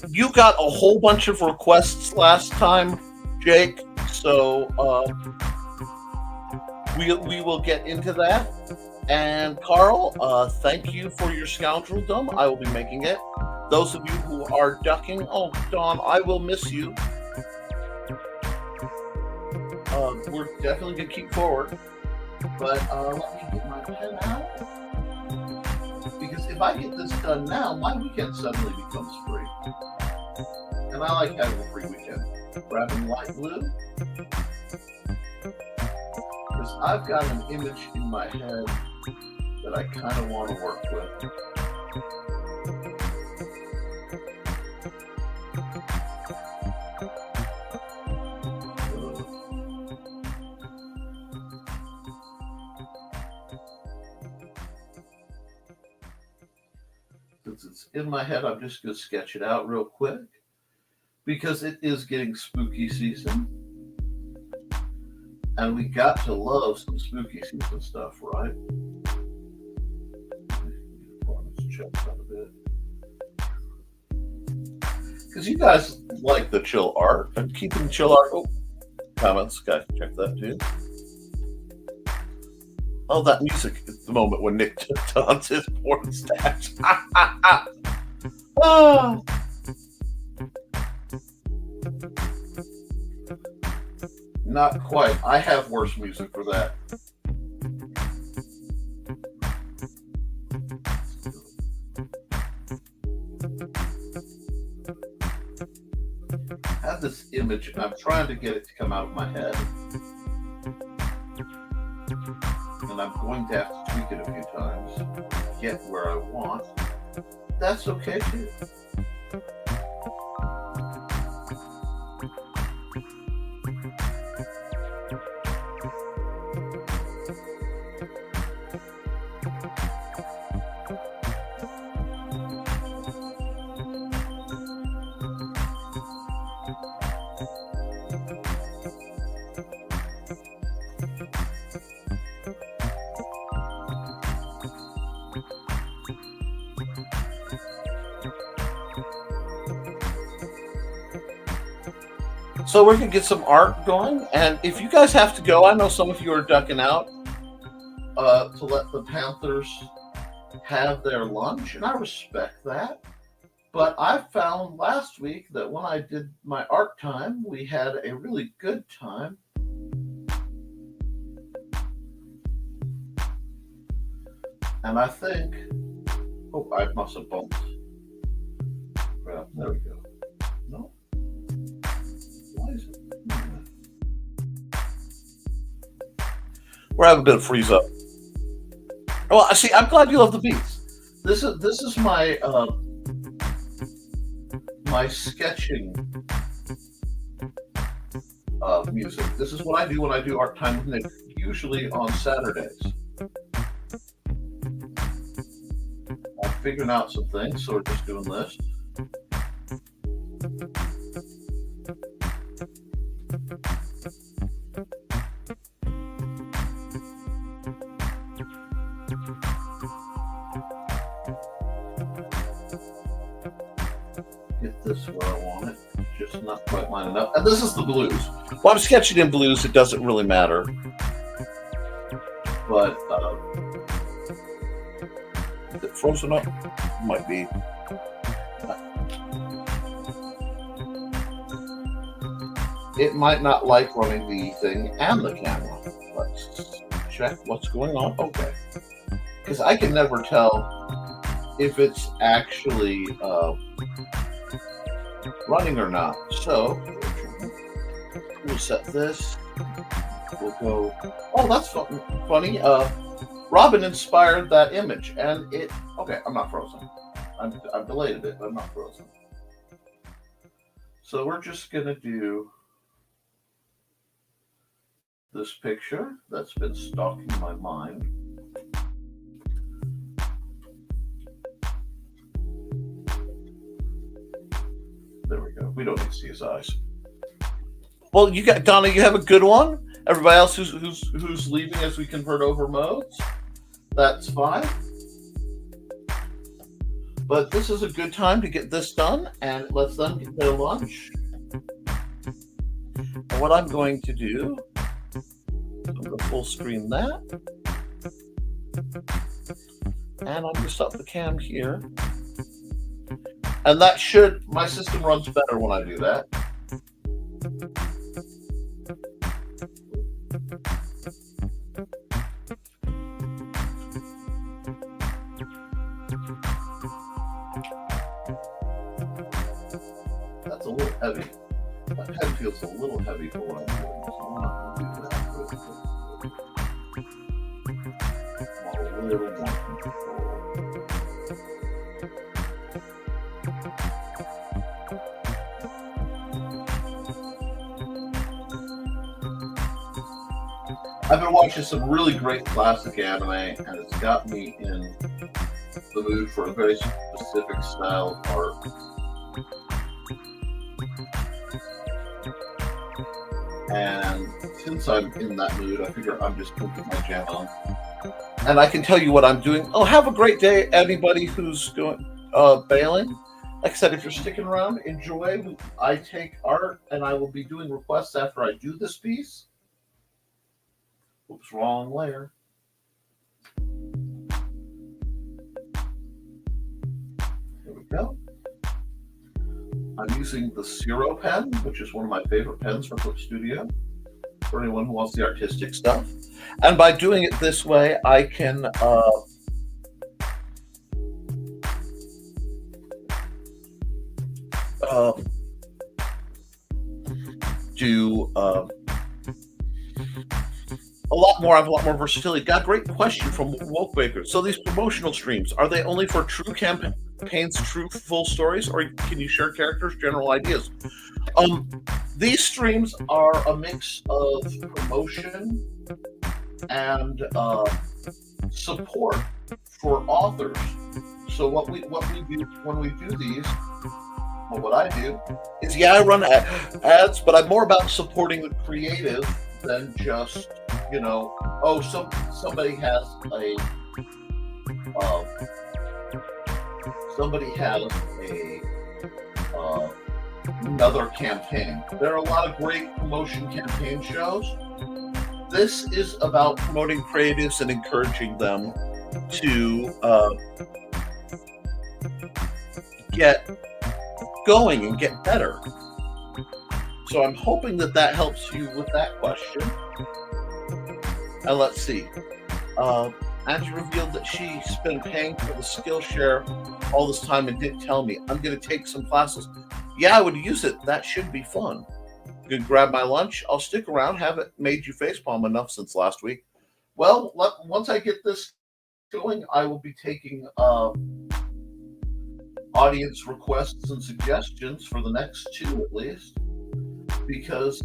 you got a whole bunch of requests last time, Jake. So we will get into that. And Carl, thank you for your scoundreldom. I will be making it. Those of you who are ducking, oh, Dawn, I will miss you. We're definitely going to keep forward. But let me get my pen out. Because if I get this done now, my weekend suddenly becomes free. And I like having a free weekend. Grabbing light blue. Because I've got an image in my head that I kind of want to work with. Since it's in my head, I'm just going to sketch it out real quick because it is getting spooky season. And we got to love some spooky season stuff, right? Let's check that a bit. Because you guys like the chill art and keeping chill art. Oh, comments, guys, check that too. Oh, that music at the moment when Nick dons his porn stash. Oh. Not quite. I have worse music for that. I have this image, and I'm trying to get it to come out of my head. And I'm going to have to tweak it a few times to get where I want. That's okay, too. So we're going to get some art going. And if you guys have to go, I know some of you are ducking out to let the Panthers have their lunch. And I respect that. But I found last week that when I did my art time, we had a really good time. And I think, oh, I must have bumped. Well, there we go. No. Why is it? We're having a bit of freeze up. Well, I see. I'm glad you love the beats. This is my my sketching music. This is what I do when I do Art Time with Nick, usually on Saturdays. I'm figuring out some things, so we're just doing this. Get this where I want it, just not quite lining up. And this is the blues. Well, I'm sketching in blues, it doesn't really matter. But, is it frozen up? Might be. It might not like running the thing and the camera. Let's check what's going on. Okay. Because I can never tell if it's actually running or not. So we'll set this. We'll go. Oh, that's funny. Robin inspired that image, and it. Okay, I'm not frozen. I'm delayed a bit, but I'm not frozen. So we're just gonna do this picture that's been stalking my mind. There we go. We don't need to see his eyes. Well, you got Donna. You have a good one. Everybody else who's leaving as we convert over modes, that's fine. But this is a good time to get this done, and let's them get their lunch. And what I'm going to do, I'm going to full screen that, and I'm going to stop the cam here. And that should, my system runs better when I do that. That's a little heavy. That pen feels a little heavy for what I'm doing, so I'm not going to do that. A little more control. I've been watching some really great classic anime, and it's got me in the mood for a very specific style of art. And since I'm in that mood, I figure I'm just going to put my jam on. And I can tell you what I'm doing. Oh, have a great day, anybody who's going bailing. Like I said, if you're sticking around, enjoy. I take art, and I will be doing requests after I do this piece. Oops, wrong layer. Here we go. I'm using the Zero pen, which is one of my favorite pens for Koepp Studio, for anyone who wants the artistic stuff. And by doing it this way, I can do a lot more. I have a lot more versatility. Got a great question from Woke Baker. So these promotional streams, are they only for true campaigns, true full stories, or can you share characters, general ideas? These streams are a mix of promotion and support for authors. So what we do when we do these, well, what I do is, yeah, I run ads, but I'm more about supporting the creative than just, you know, oh, somebody has another campaign. There are a lot of great promotion campaign shows. This is about promoting creatives and encouraging them to get going and get better. So I'm hoping that helps you with that question. And let's see. Angie revealed that she's been paying for the Skillshare all this time and didn't tell me. I'm going to take some classes. Yeah, I would use it. That should be fun. I'm going to grab my lunch. I'll stick around. Haven't made you facepalm enough since last week. Well, once I get this going, I will be taking audience requests and suggestions for the next two at least, because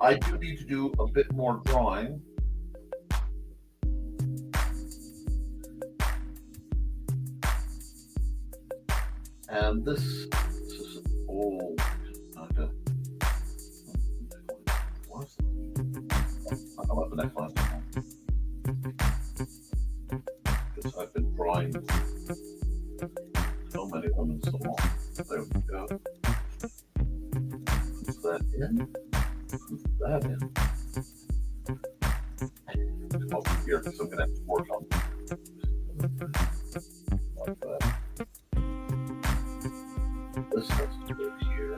I do need to do a bit more drawing. And this is old. Okay. I don't have the next line. Because I've been drawing so many women so long. There we go. Put that in. Put that in. Come over here because I'm going to have to work on like that. This has to go here.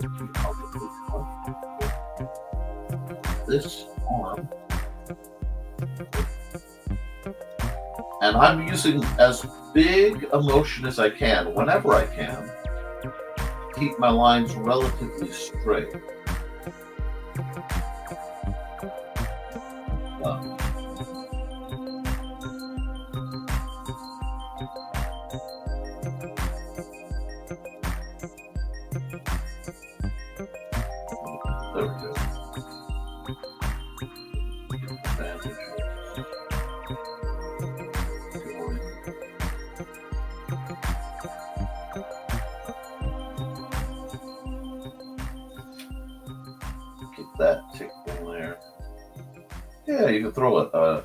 This arm. And I'm using as big a motion as I can, whenever I can, to keep my lines relatively straight. There we go. Get that tick in there. Yeah, you can throw a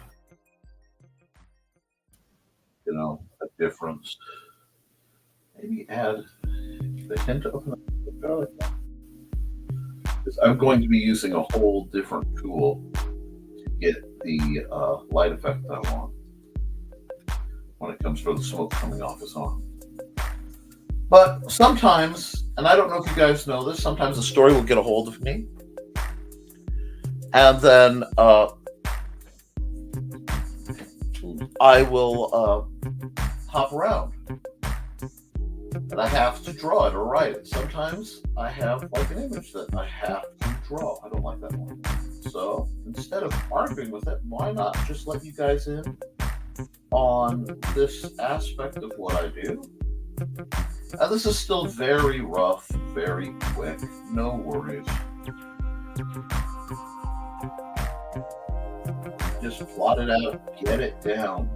a difference. Maybe add the hint of the garlic. I'm going to be using a whole different tool to get the light effect that I want when it comes to the smoke coming off his arm. But sometimes, and I don't know if you guys know this, sometimes the story will get a hold of me, and then I will hop around. And I have to draw it or write it. Sometimes I have like an image that I have to draw. I don't like that one. So instead of arguing with it, why not just let you guys in on this aspect of what I do? And this is still very rough, very quick. No worries. Just plot it out, get it down.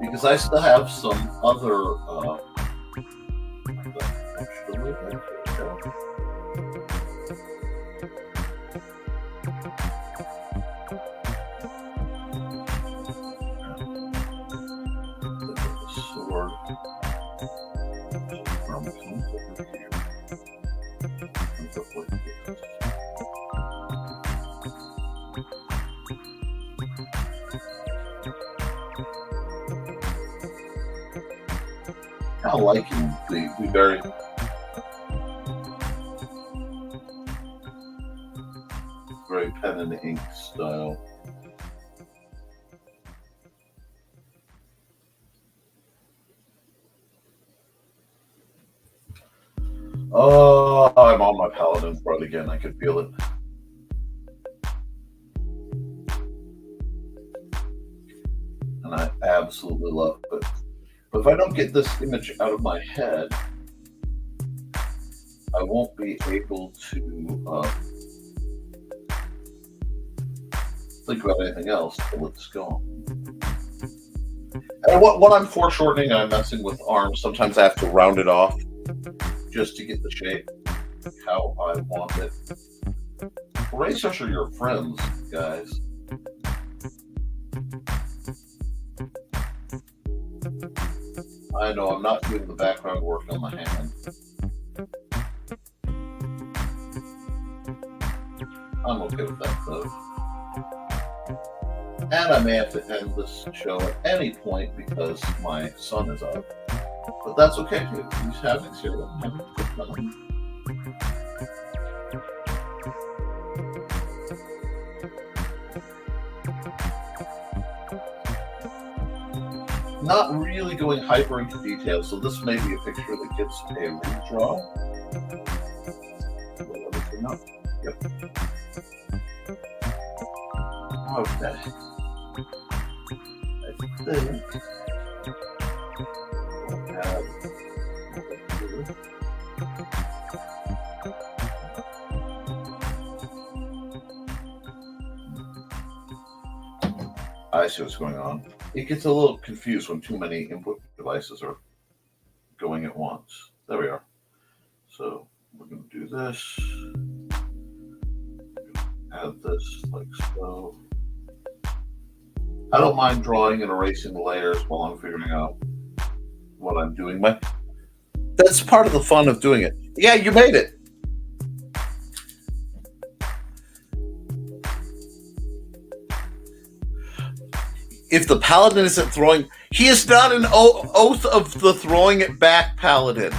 Because I still have some other sword. I like the very pen and ink style. Oh, I'm on my paladin front again. I can feel it. And I absolutely love it. But if I don't get this image out of my head, I won't be able to think about anything else until it's gone. And when I'm foreshortening and I'm messing with arms, sometimes I have to round it off just to get the shape how I want it. Racers are your friends, guys. I know I'm not doing the background work on my hand. I'm okay with that though. And I may have to end this show at any point because my sun is up. But that's okay too. He's having zero. Not really going hyper into detail, so this may be a picture that gets a redraw. Yep. Okay. I think we'll have I see what's going on. It gets a little confused when too many input devices are going at once. There we are. So we're going to do this. Add this like so. I don't mind drawing and erasing the layers while I'm figuring out what I'm doing. That's part of the fun of doing it. Yeah, you made it. If the paladin isn't throwing, he is not an oath of the throwing it back paladin.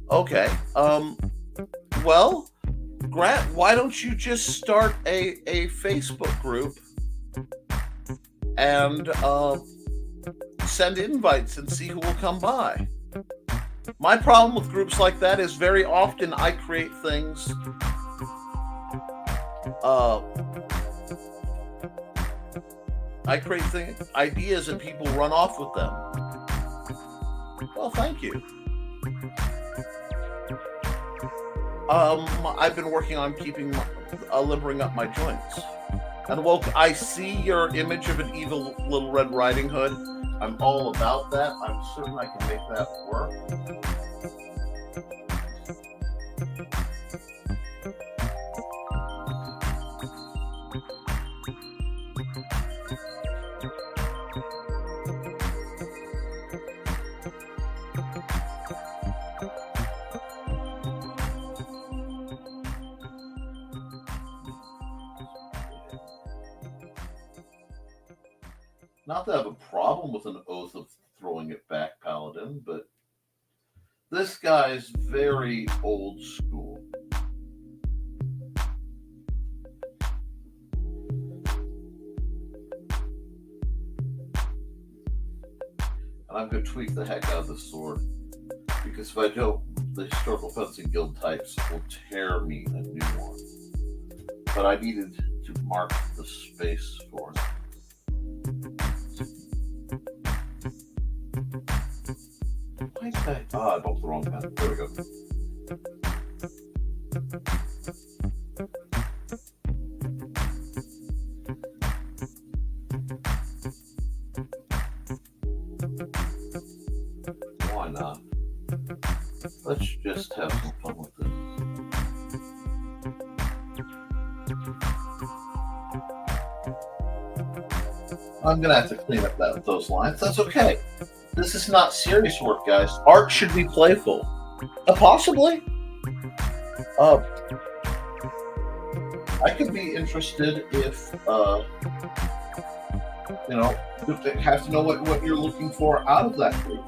Okay. Well, Grant, why don't you just start a Facebook group and send invites and see who will come by? My problem with groups like that is very often I create things ideas and people run off with them. Well, thank you. I've been working on limbering up my joints. And woke, I see your image of an evil little Red Riding Hood. I'm all about that. I'm certain I can make that work. Not that I have a problem with an oath of throwing it back paladin, but this guy's very old school. And I'm going to tweak the heck out of the sword, because if I don't, the Historical Fencing Guild types will tear me a new one. But I needed to mark the space for it. I bumped the wrong pen. There we go. Why not? Let's just have some fun with this. I'm going to have to clean up those lines. That's okay. This is not serious work, guys. Art should be playful. Possibly. I could be interested if, you have to know what you're looking for out of that group.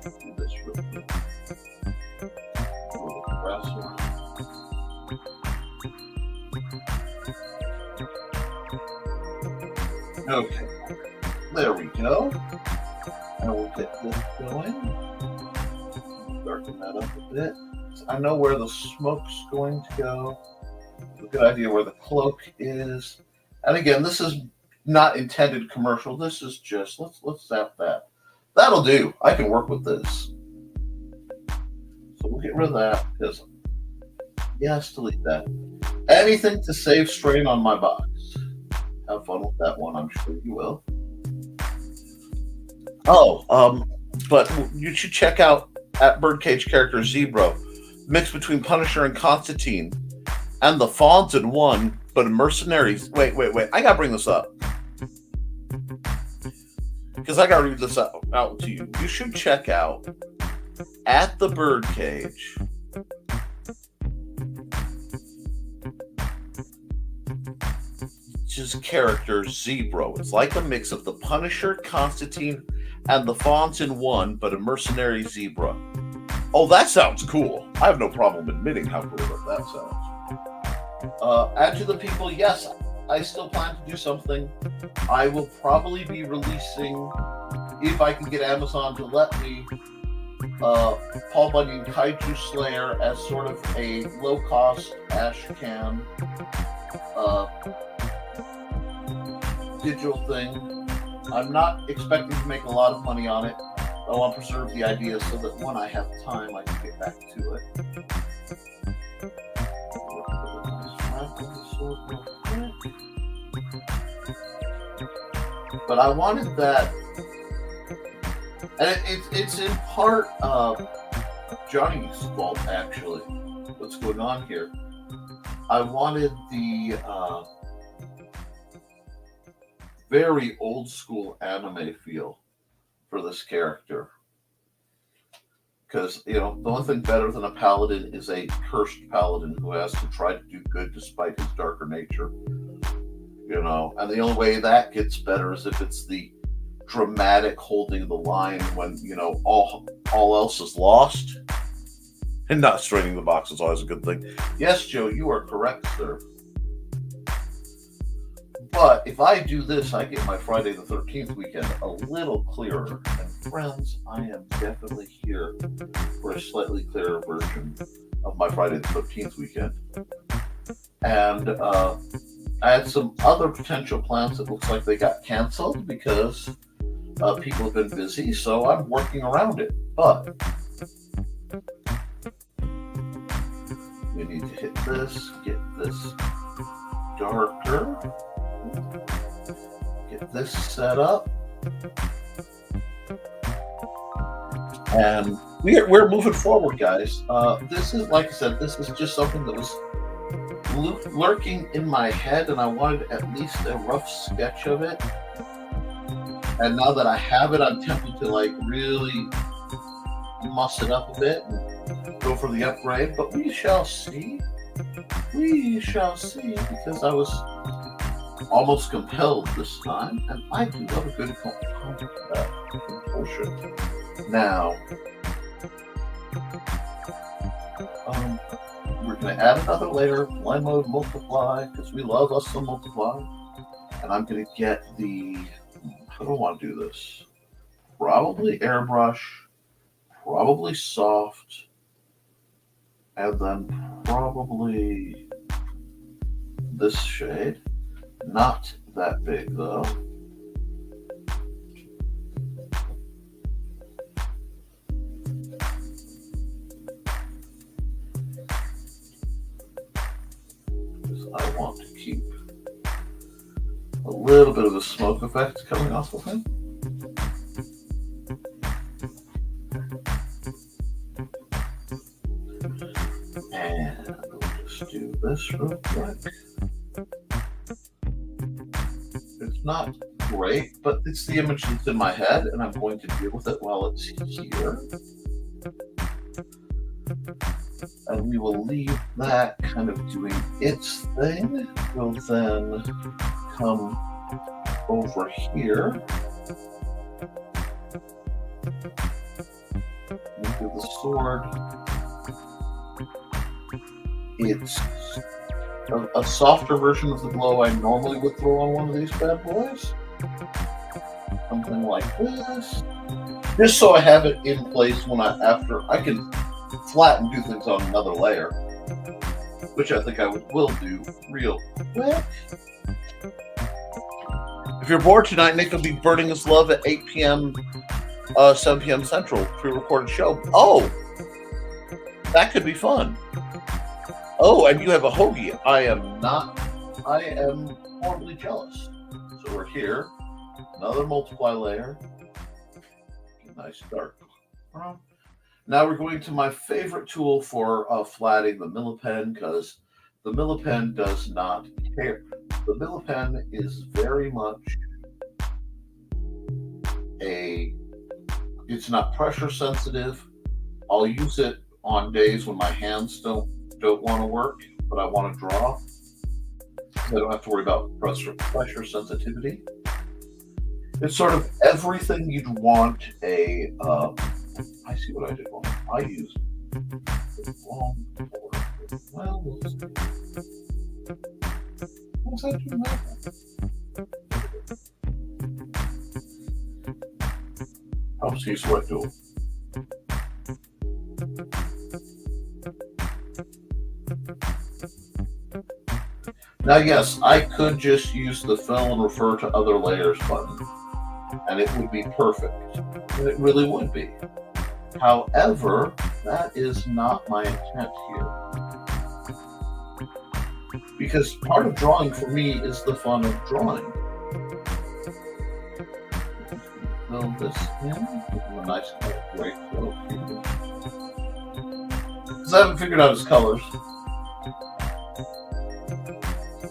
Do this real quick. Okay, there we go. And we'll get this going. Darken that up a bit. So I know where the smoke's going to go. A good idea where the cloak is. And again, this is not intended commercial. This is just, let's zap that. That'll do. I can work with this. So we'll get rid of that, because, yes, delete that. Anything to save strain on my box. Have fun with that one, I'm sure you will. But you should check out at Birdcage character Zebro, mixed between Punisher and Constantine, and the Fawns in one, but a mercenaries. Wait, I gotta bring this up. Because I gotta read this out to you. You should check out at the Birdcage. His character Zebro. It's like a mix of the Punisher, Constantine, and the Fawns in one, but a mercenary zebra. Oh, that sounds cool. I have no problem admitting how cool that sounds. Add to the people, yes, I still plan to do something. I will probably be releasing, if I can get Amazon to let me, Paul Bunyan Kaiju Slayer as sort of a low-cost ashcan digital thing. I'm not expecting to make a lot of money on it. I want to preserve the idea so that when I have time, I can get back to it. But I wanted that, and it's in part Johnny's fault, actually. What's going on here? I wanted the very old school anime feel for this character. Because, the one thing better than a paladin is a cursed paladin who has to try to do good despite his darker nature. And the only way that gets better is if it's the dramatic holding the line when, all else is lost. And not straining the box is always a good thing. Yes, Joe, you are correct, sir. But if I do this, I get my Friday the 13th weekend a little clearer. And friends, I am definitely here for a slightly clearer version of my Friday the 13th weekend. And I had some other potential plans that looks like they got canceled because people have been busy, so I'm working around it. But we need to hit this, get this darker, get this set up, and we're moving forward, guys. This is, like I said, this is just something that was lurking in my head, and I wanted at least a rough sketch of it. And now that I have it, I'm tempted to really muss it up a bit and go for the upgrade. But we shall see. We shall see, because I was almost compelled this time, and I do love a good compulsion. Now, we're going to add another layer, blend mode, multiply, because we love us some multiply. And I'm going to get the, how do I want to do this? Probably airbrush, probably soft, and then probably this shade. Not that big though. I want to keep a little bit of a smoke effect coming off of him. And we'll just do this real quick. It's not great, but it's the image that's in my head, and I'm going to deal with it while it's here. And we will leave that kind of doing its thing. We'll then come over here. Into the sword. It's a softer version of the glow I normally would throw on one of these bad boys. Something like this. Just so I have it in place when after I can flatten, do things on another layer, which I think I will do real quick. If you're bored tonight, Nick will be burning his love at 8 p.m., 7 p.m. Central, pre-recorded show. Oh, that could be fun. Oh, and you have a hoagie. I am not. I am horribly jealous. So we're here. Another multiply layer. Nice dark. Now we're going to my favorite tool for flatting, the Millipen, because the Millipen does not care. The Millipen is very much it's not pressure sensitive. I'll use it on days when my hands don't want to work, but I want to draw. I don't have to worry about pressure sensitivity. It's sort of everything you'd want a I see what I did wrong. I used the wrong order. Well, we'll see. What's that doing now? I'll just use what tool. Now, yes, I could just use the fill and refer to other layers button, and it would be perfect. And it really would be. However, that is not my intent here. Because part of drawing for me is the fun of drawing. Fill this in. Give him a nice gray coat here. Because I haven't figured out his colors.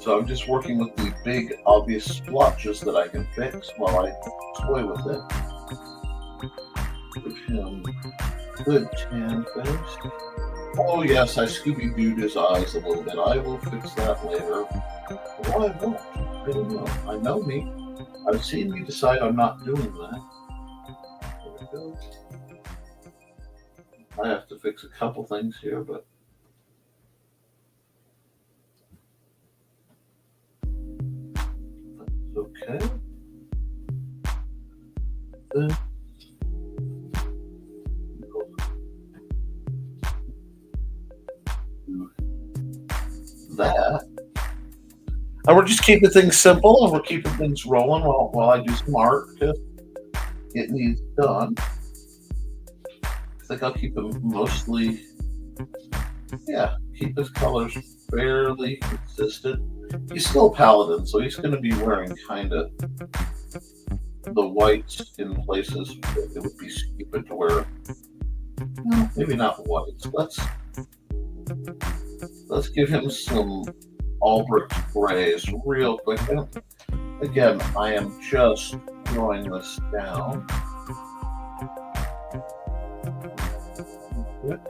So I'm just working with the big, obvious splotches that I can fix while I toy with it. Give him good tan face. Oh yes, I Scooby-Dooed his eyes a little bit. I will fix that later. Why I won't? I don't know. I know me. I've seen me decide I'm not doing that. There we go. I have to fix a couple things here, but that's okay. Then that. And we're just keeping things simple and we're keeping things rolling while I do some art because it needs done. I think I'll keep them mostly, keep his colors fairly consistent. He's still a paladin, so he's going to be wearing kind of the whites in places that it would be stupid to wear. No, maybe not whites. Let's give him some Albrecht grays real quick. And again, I am just drawing this down. Quick.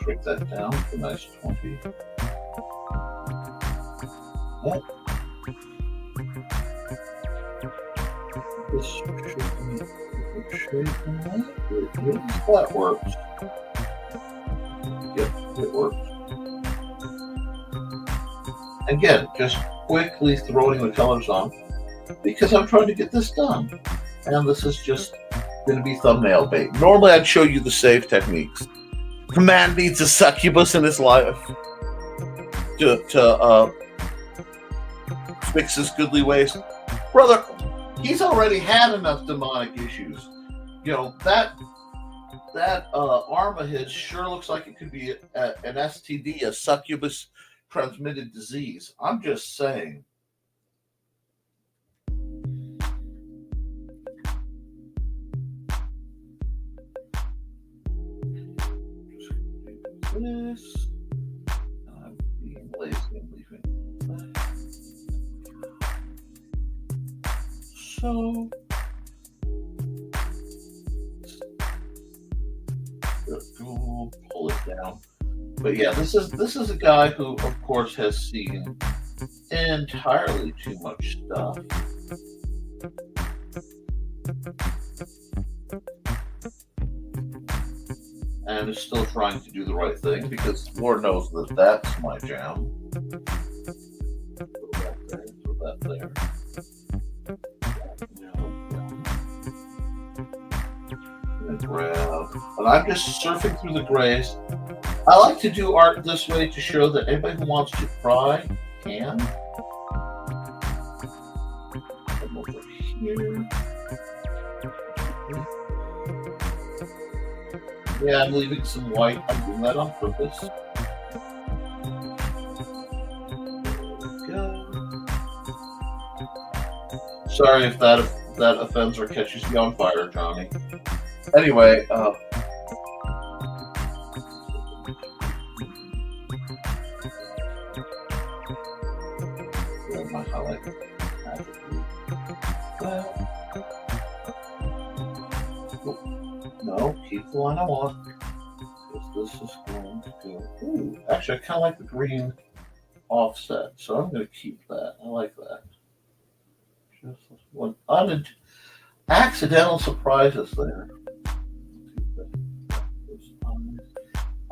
Shrink that down to a nice 20. Yep. This should be a good shape in that. Yes, that works. Yep, it works. Again, just quickly throwing the colors on because I'm trying to get this done. And this is just going to be thumbnail bait. Normally, I'd show you the save techniques. The man needs a succubus in his life to fix his goodly ways. Brother, he's already had enough demonic issues. You know, that arm of his sure looks like it could be an STD, a succubus transmitted disease. I'm just saying. This. I'm being lazy and leaving that. So go pull it down. But yeah, this is a guy who, of course, has seen entirely too much stuff. And is still trying to do the right thing because Lord knows that that's my jam. Throw that there, throw that there. And grab. And I'm just surfing through the grays. I like to do art this way to show that anybody who wants to try can. Come over here. Yeah, I'm leaving some white. I'm doing that on purpose. There we go. Sorry if that offends or catches you on fire, Johnny. Anyway, my highlight. No, keep the line I want. Because this is going to go. Ooh, actually, I kind of like the green offset, so I'm going to keep that. I like that. Just one accidental surprises there.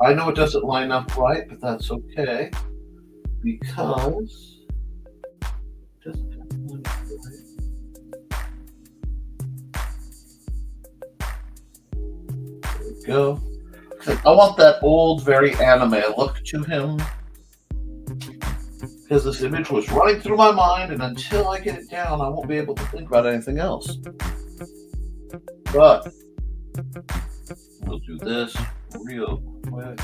I know it doesn't line up right, but that's okay because it doesn't have to line up right. There we go. I want that old, very anime look to him because this image was running through my mind, and until I get it down, I won't be able to think about anything else. But this real quick.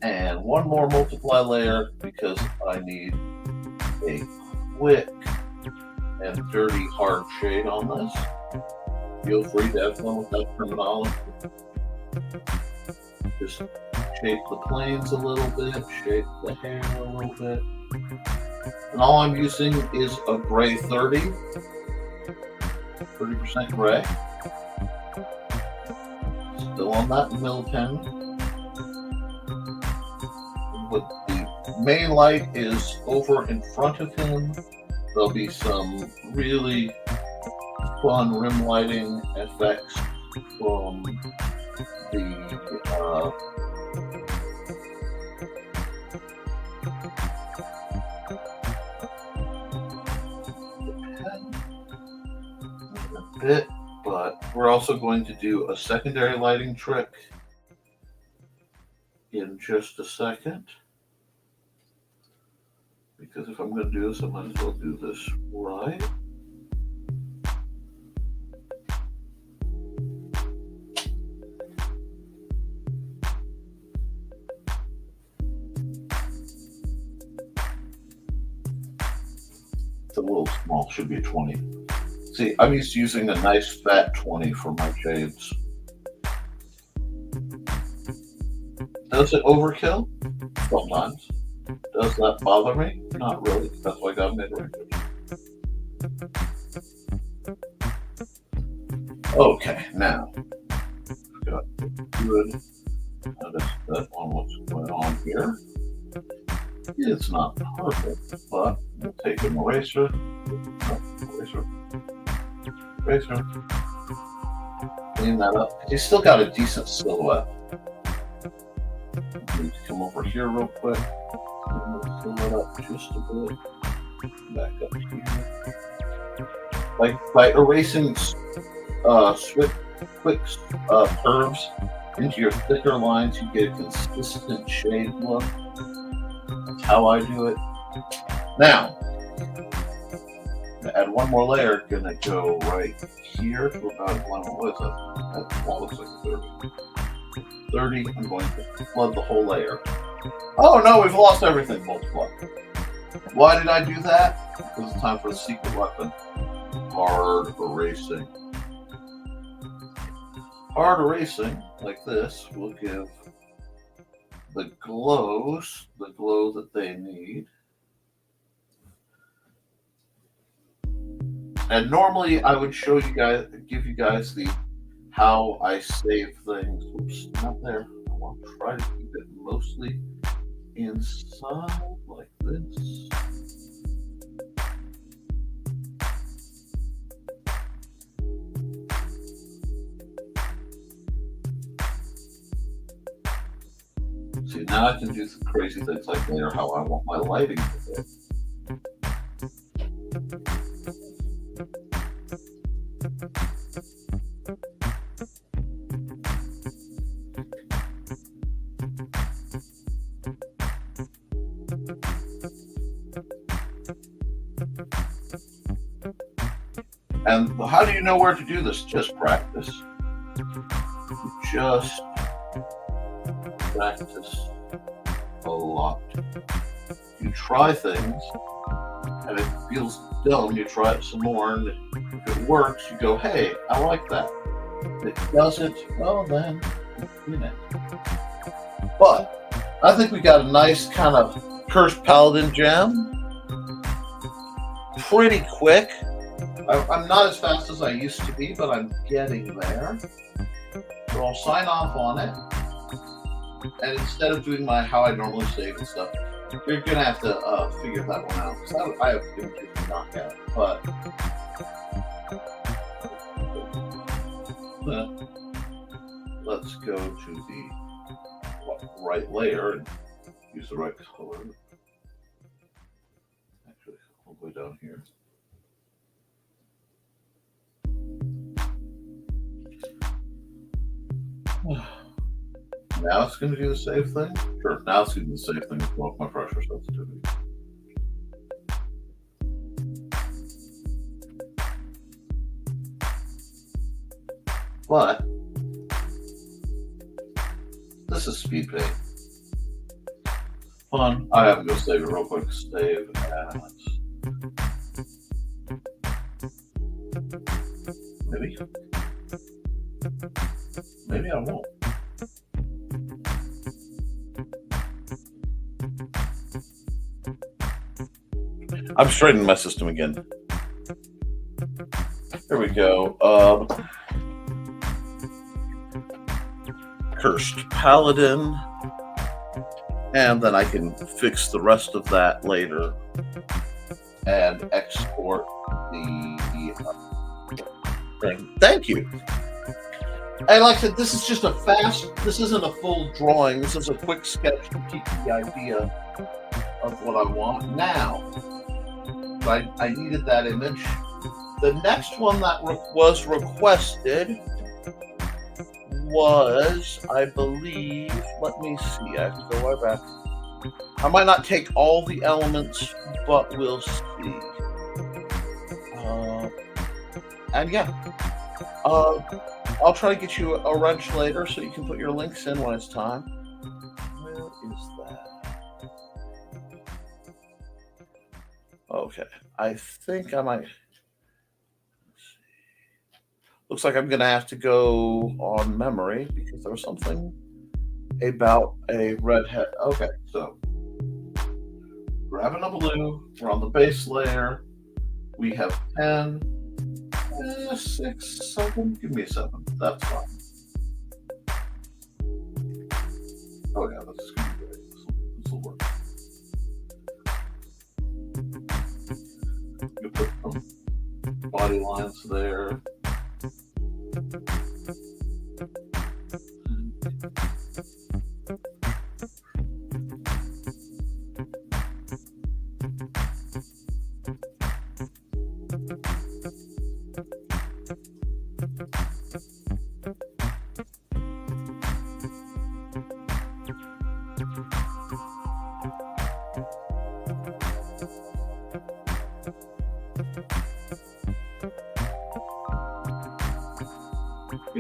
And one more multiply layer because I need a quick and dirty hard shade on this. Feel free to have fun with that terminology. Just shape the planes a little bit, shape the hair a little bit. And all I'm using is a gray 30% gray. Still on that middle pen. But the main light is over in front of him. There'll be some really fun rim lighting effects from the bit, but we're also going to do a secondary lighting trick in just a second, because if I'm going to do this, I might as well do this right. It's a little small, should be a 20. See, I'm used to using a nice fat 20 for my shades. Does it overkill? Sometimes. Does that bother me? Not really. That's why I got mid-range. Okay, now. Got good. Notice that on what's going on here. It's not perfect, but we'll take an eraser. Eraser. Clean that up. He's still got a decent silhouette. Need to come over here real quick. Fill it up just a bit. Back up here. By erasing quick curves into your thicker lines, you get a consistent shade look. That's how I do it. Now, to add one more layer, gonna go right here to about what is that? That looks like 30. 30, I'm going to flood the whole layer. Oh no, we've lost everything, multiply. Why did I do that? Because it's time for the secret weapon. Hard erasing. Hard erasing, like this, will give the glow that they need. And normally I would show you guys, give you guys the how I save things. Oops, not there. I want to try to keep it mostly inside like this. See, now I can do some crazy things like later how I want my lighting to fit. And how do you know where to do this? Just practice. Just practice a lot. You try things, and it feels dumb. You try it some more, and if it works, you go, "Hey, I like that." If it doesn't, well then, you know. But I think we got a nice kind of Cursed Paladin gem. Pretty quick. I'm not as fast as I used to be, but I'm getting there. So I'll sign off on it. And instead of doing how I normally save and stuff, you're going to have to figure that one out. Because I have images to knock out. But let's go to the right layer and use the right color. Actually, all the way down here. Now it's going to do the same thing? Sure, now it's going to do the same thing with my pressure sensitivity. But this is speed paint. Hold on, I have to go save it real quick. Save as. Maybe I won't. I'm straightening my system again. Here we go. Cursed Paladin. And then I can fix the rest of that later and export the thing. Thank you. And like I said, this is just this isn't a full drawing. This is a quick sketch to keep the idea of what I want now. I needed that image. The next one that was requested was, I believe, let me see, I have to go right back. I might not take all the elements, but we'll see. And yeah, I'll try to get you a wrench later so you can put your links in when it's time. Where is that? Okay, I think I might. Looks like I'm going to have to go on memory because there was something about a red head. Okay, so grabbing a blue. We're on the base layer. We have 10, 6, 7. Give me a 7. That's fine. Oh, yeah, this is going to be great. This will work. You put some body lines there.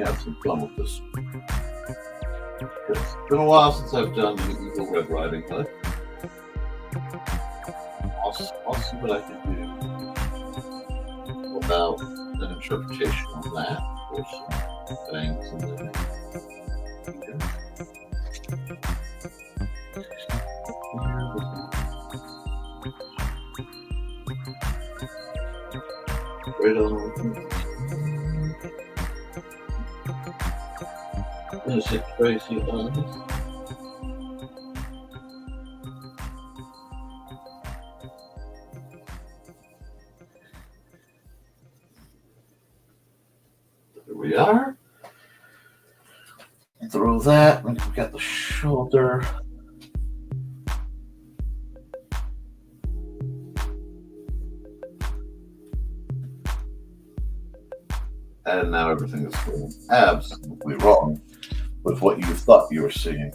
Have some fun with this. It's been a while since I've done the Eagle Red Riding Hood. I'll see what I can do about an interpretation on that. There's some things in there. Right on. There's a crazy eyes. There we are. Throw that, and we've got the shoulder. And now everything is going absolutely wrong with what you thought you were seeing.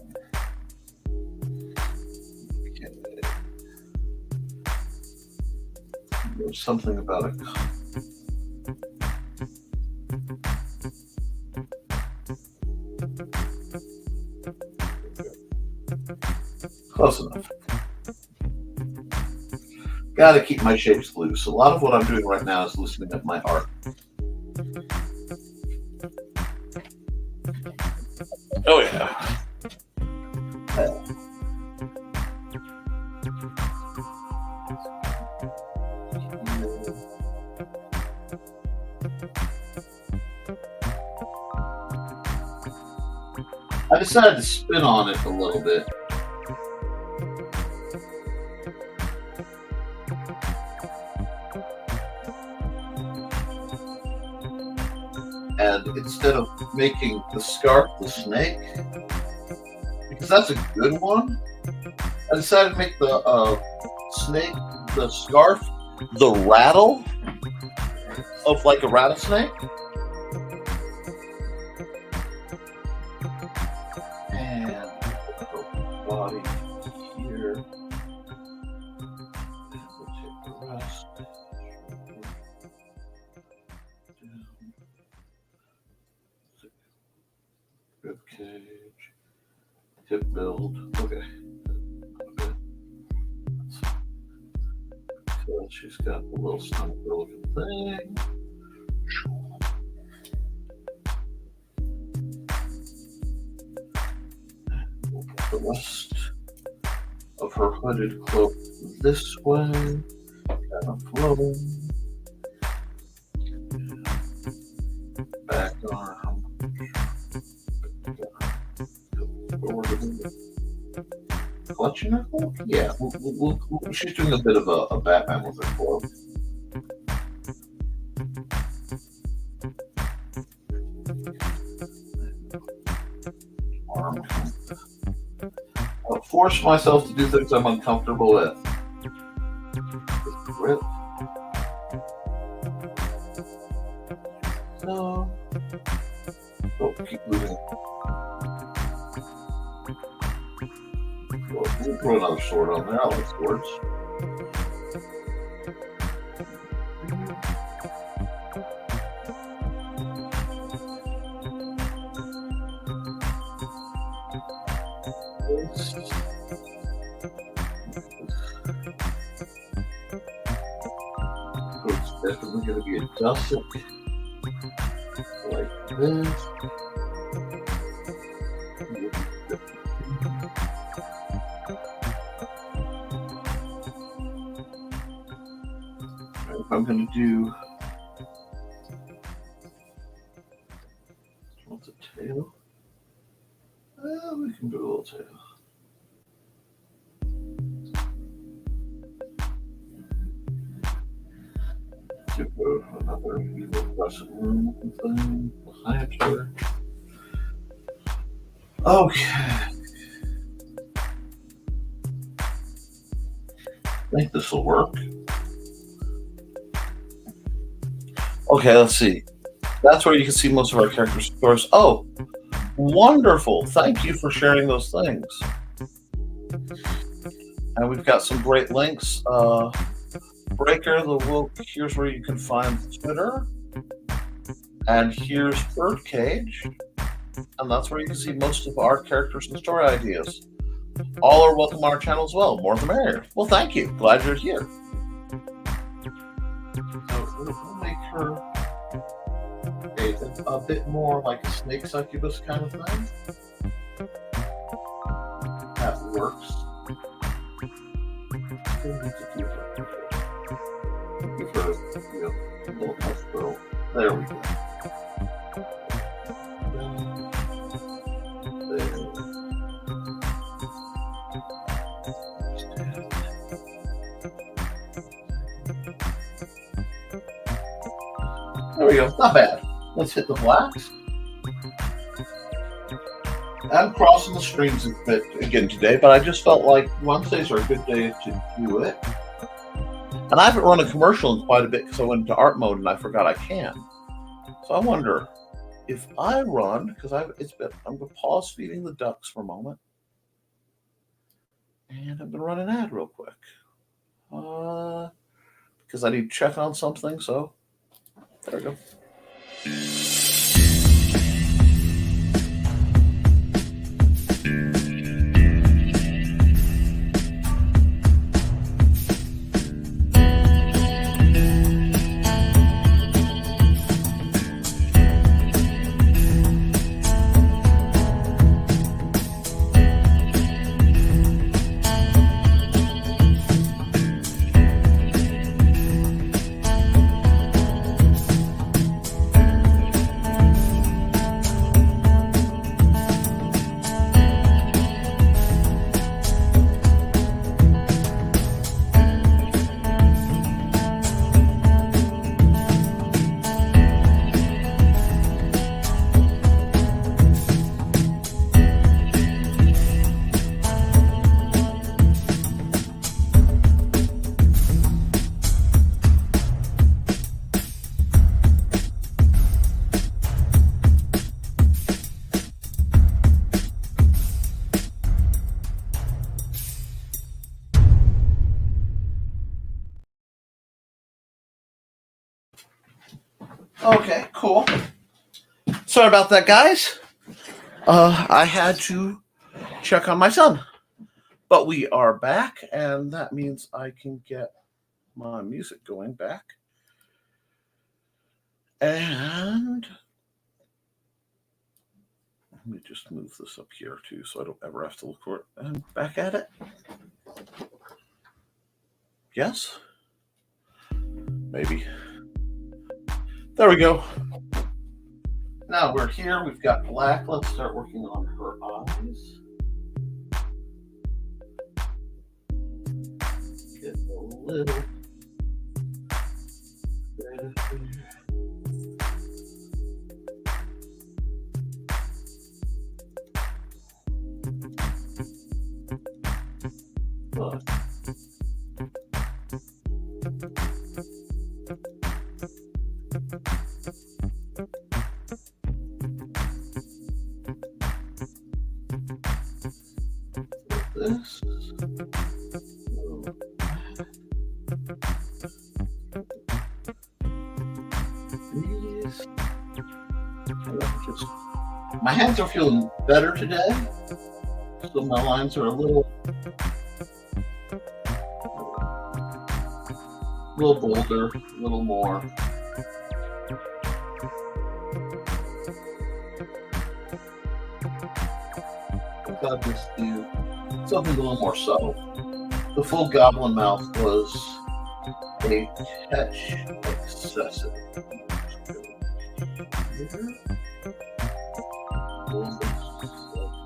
Okay. There's something about it. Close enough. Gotta keep my shapes loose. A lot of what I'm doing right now is loosening up my art. Oh yeah. I decided to spin on it a little bit. And instead of making the scarf the snake, because that's a good one, I decided to make the snake, the scarf, the rattle of like a rattlesnake. And the body here. And we'll take the rest. Tip build. Okay. So she's got the little stomach looking thing. We'll put the rest of her hooded cloak this way. Kind of floating. Back arm. Clutching her cloak? Yeah, she's doing a bit of a Batman with her cloak. Arm. I'll force myself to do things I'm uncomfortable with. Grip. No. Oh, keep moving. We'll throw another sword on there. I like swords. It's definitely going to be a dusset like this. I'm going to do what's a tail? We can do a little tail. To another evil crescent room thing behind her. Okay. I think this will work. Okay, let's see. That's where you can see most of our character scores. Oh, wonderful. Thank you for sharing those things. And we've got some great links. Breaker, here's where you can find Twitter. And here's Birdcage. And that's where you can see most of our characters and story ideas. All are welcome on our channel as well. More the merrier. Well, thank you. Glad you're here. So we'll make her a bit more like a snake succubus kind of thing. That works. Give her, a little hospital. There we go. There we go. Not bad. Let's hit the blacks. I'm crossing the streams a bit again today, but I just felt like Wednesdays are a good day to do it. And I haven't run a commercial in quite a bit because I went into art mode and I forgot I can. So I wonder if I run, because I'm going to pause feeding the ducks for a moment. And I'm going to run an ad real quick. Because I need to check on something, so there we go. Okay, cool. Sorry about that, guys. I had to check on my son. But we are back, and that means I can get my music going back. And let me just move this up here too, so I don't ever have to look for it. And back at it. Yes? Maybe. There we go. Now we're here. We've got black. Let's start working on her eyes. Get a little bit of here. But this. These. My hands are feeling better today, so my lines are a little bolder, a little more. I'll just do something a little more subtle. The full goblin mouth was a touch excessive.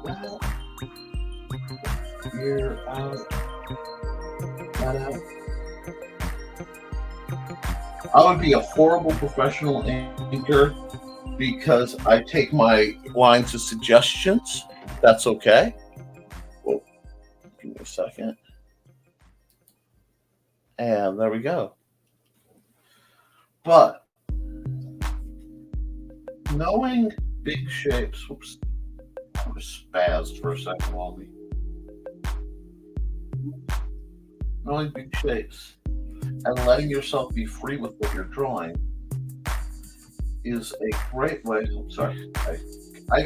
Like that. Here, out, that out. I would be a horrible professional inker because I take my lines as suggestions. That's okay. Well, give me a second. And there we go. But knowing big shapes, whoops, I was spazzed for a second on me. Knowing big shapes and letting yourself be free with what you're drawing is a great way. I'm sorry, I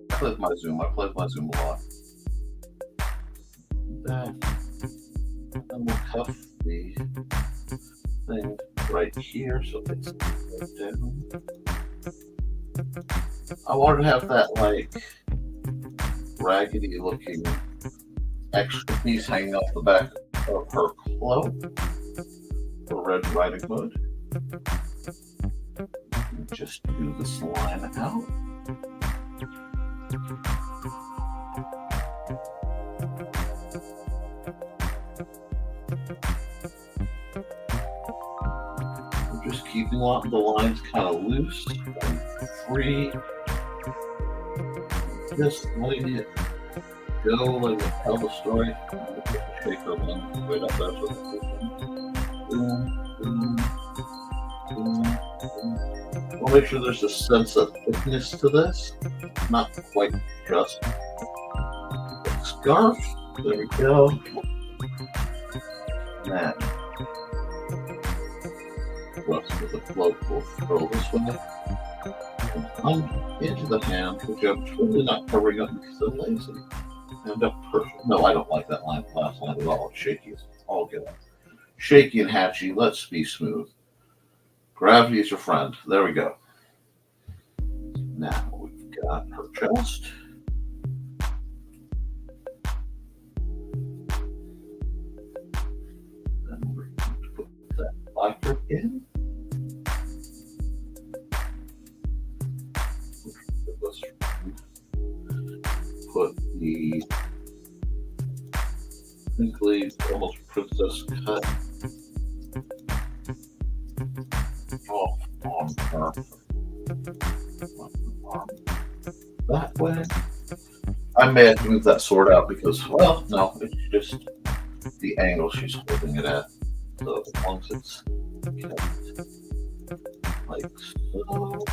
play with my zoom. I play with my zoom a lot. And we'll cuff the thing right here so it's right down. I wanted to have that like raggedy looking extra piece hanging off the back of her cloak for Red Riding Hood. Just do this line out. We're just keeping the lines kind of loose and free. Just letting it go, letting it tell the story. Shake her one right up there. Boom, boom, boom, boom. We'll make sure there's a sense of thickness to this. Not quite just a scarf. There we go. Now, rest of the cloak will throw this way. And into the hand, which I'm totally not covering up because I'm lazy. And up perfect. No, I don't like that last line at all. It's shaky as all get out. Shaky and hatchy. Let's be smooth. Gravity is your friend. There we go. Now we've got her chest. Then we're going to put that blacker in. Put the crinkly, almost princess cut off on her arm that way. I may have to move that sword out because, well, no, it's just the angle she's holding it at. So as long as it's kept like so.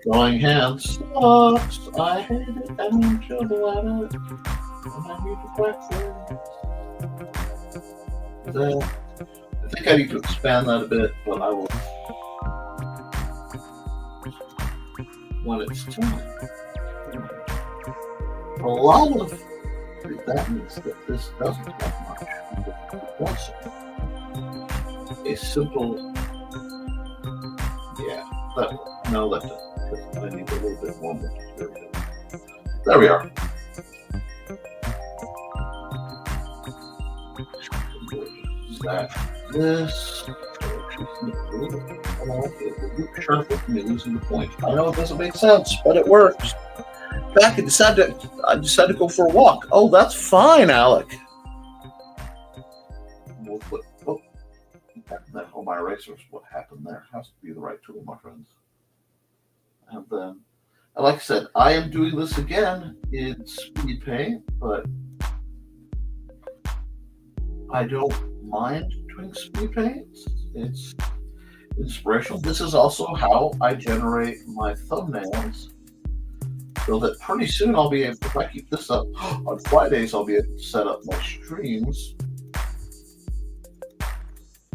Drawing hands sucks. I hate it. I don't trouble at it. And I need to practice. I think I need to expand that a bit, but I will when it's time. a lot of that means that this doesn't have much. That's a simple, yeah, that doesn't, because I need a little bit more material. There we are. That this sharp with me losing the point. I know it doesn't make sense, but it works. Back and I decided to go for a walk. Oh, that's fine, Alec. We'll put that on my erasers. What happened there has to be the right tool, my friends. And then, like I said, I am doing this again in speed paint, but I don't mind doing speed paint. It's inspirational. This is also how I generate my thumbnails, so that pretty soon I'll be able, if I keep this up on Fridays, I'll be able to set up my streams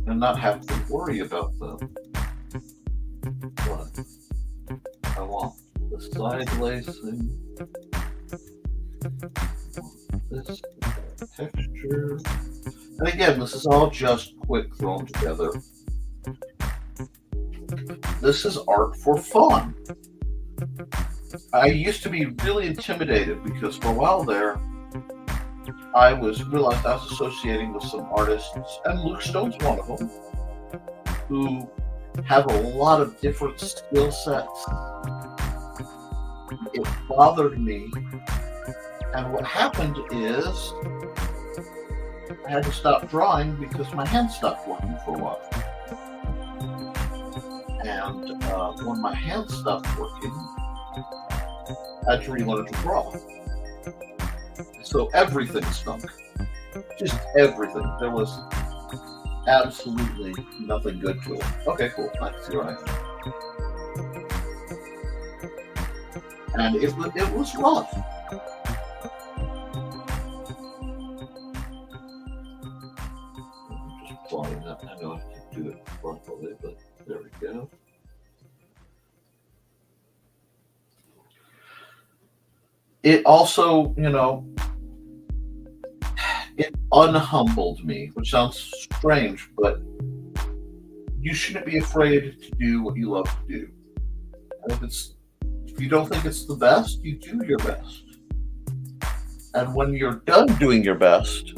and not have to worry about them. But I want the side lacing, this texture. And again, this is all just quick thrown together. This is art for fun. I used to be really intimidated because for a while there, I realized I was associating with some artists, and Luke Stone's one of them, who have a lot of different skill sets. It bothered me, and what happened is I had to stop drawing because my hand stopped working for a while. And when my hand stopped working, I had to relearn to draw. So everything stunk. Just everything. There was absolutely nothing good to it. Okay, cool. I can see where I am. And it was rough. I'm just plotting that. I know I can't do it properly, but there we go. It also, it unhumbled me, which sounds strange, but you shouldn't be afraid to do what you love to do. And if you don't think it's the best, you do your best. And when you're done doing your best,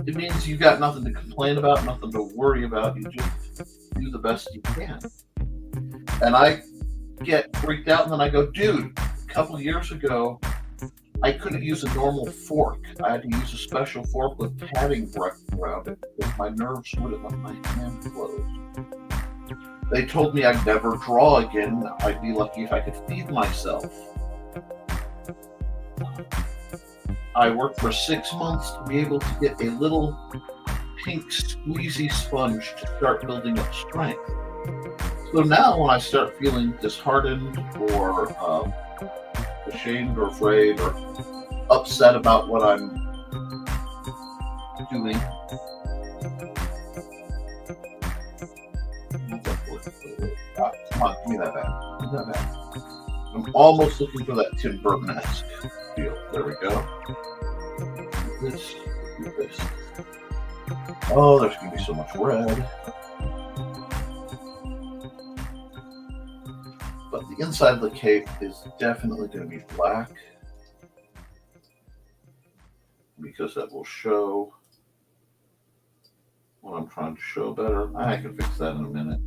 it means you got nothing to complain about, nothing to worry about. You just do the best you can. And I get freaked out, and then I go, dude, a couple of years ago, I couldn't use a normal fork. I had to use a special fork with padding around it because my nerves wouldn't let my hand close. They told me I'd never draw again. I'd be lucky if I could feed myself. I worked for 6 months to be able to get a little pink squeezy sponge to start building up strength. So now when I start feeling disheartened or ashamed or afraid or upset about what I'm doing, come on, give me that back. Give me that back. I'm almost looking for that Tim Burton-esque feel. There we go. This. Oh, there's going to be so much red. But the inside of the cape is definitely going to be black, because that will show what I'm trying to show better. I can fix that in a minute.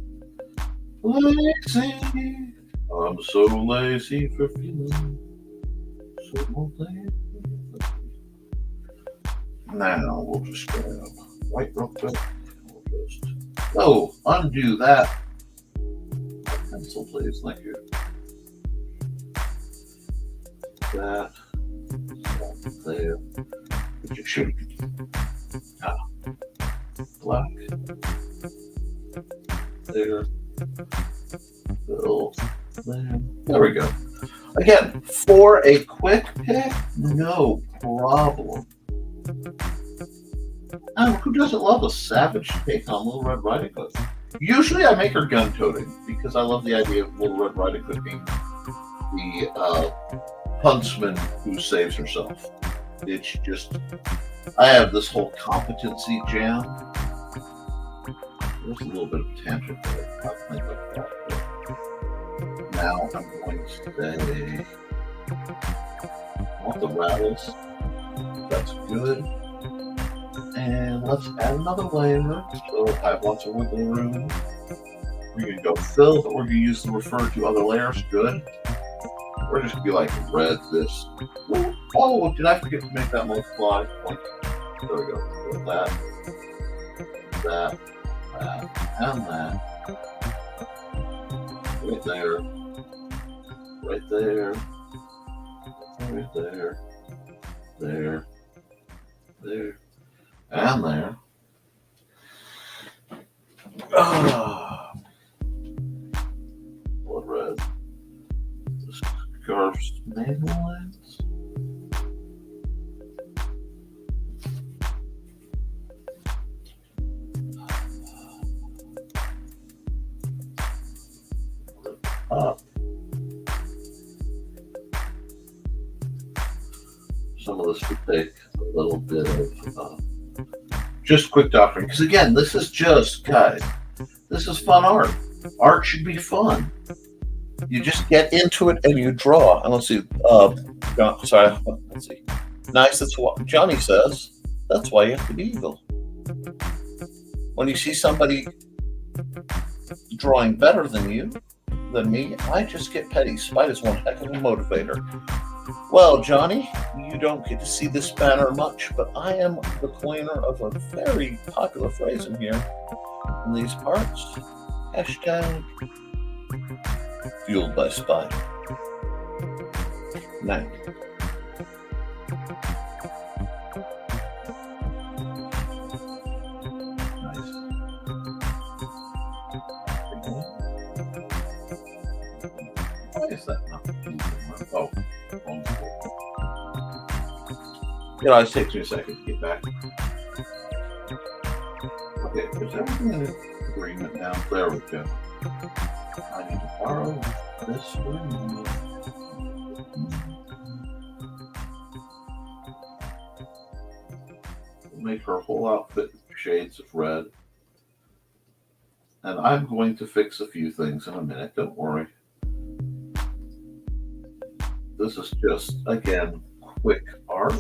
Lazy. I'm so lazy for feeling so lazy. Now we'll just grab white real quick. We'll just undo that pencil, please. Thank you. That there. But you should. Black. There. There we go. Again, for a quick pick, no problem. And who doesn't love a savage take on Little Red Riding Hood? Usually I make her gun-toting because I love the idea of Little Red Riding Hood being the huntsman who saves herself. It's just, I have this whole competency jam. There's a little bit of a tangent there. I'll think about that. Now I'm going to say, I want the rattles. That's good. And let's add another layer. So I have lots of wiggle room. We're going to go fill, but we're going to use the refer to other layers. Good. We're just going to be like red this. Oh, did I forget to make that multiply? There we go. That, and that. Right there. Right there. Right there. There. There. And there. Blood red. The scarf's navel lines. Up. Some of this would take a little bit of just quick doctoring, because again, this is just, guys, this is fun art. Art should be fun. You just get into it and you draw. And let's see, let's see. Nice, that's what Johnny says. That's why you have to be evil. When you see somebody drawing better than me, I just get petty. Spite is one heck of a motivator. Well, Johnny, you don't get to see this banner much, but I am the coiner of a very popular phrase in here in these parts. Hashtag fueled by spite. Night. Nice. Why is that not? Oh. It always takes me a second to get back. Okay, is everything in agreement now? There we go. I need to borrow this one. Make her whole outfit shades of red. And I'm going to fix a few things in a minute, don't worry. This is just, again, quick art.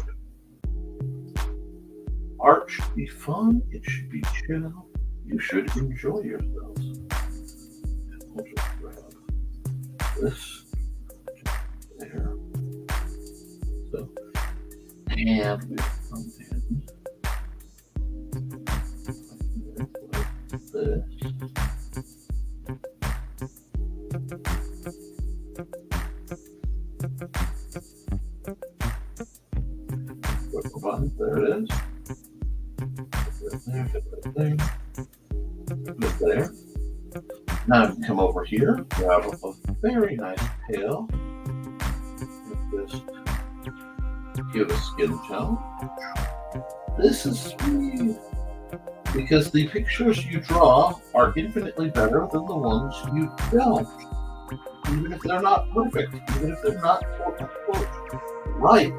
Art should be fun. It should be chill. You should enjoy yourselves. And we'll just grab this there. So, and we come in like this. There it is. Right there. Now I can come over here, grab a very nice tail. Just give a skin tone. This is sweet. Because the pictures you draw are infinitely better than the ones you don't. Even if they're not perfect, even if they're not quote unquote right.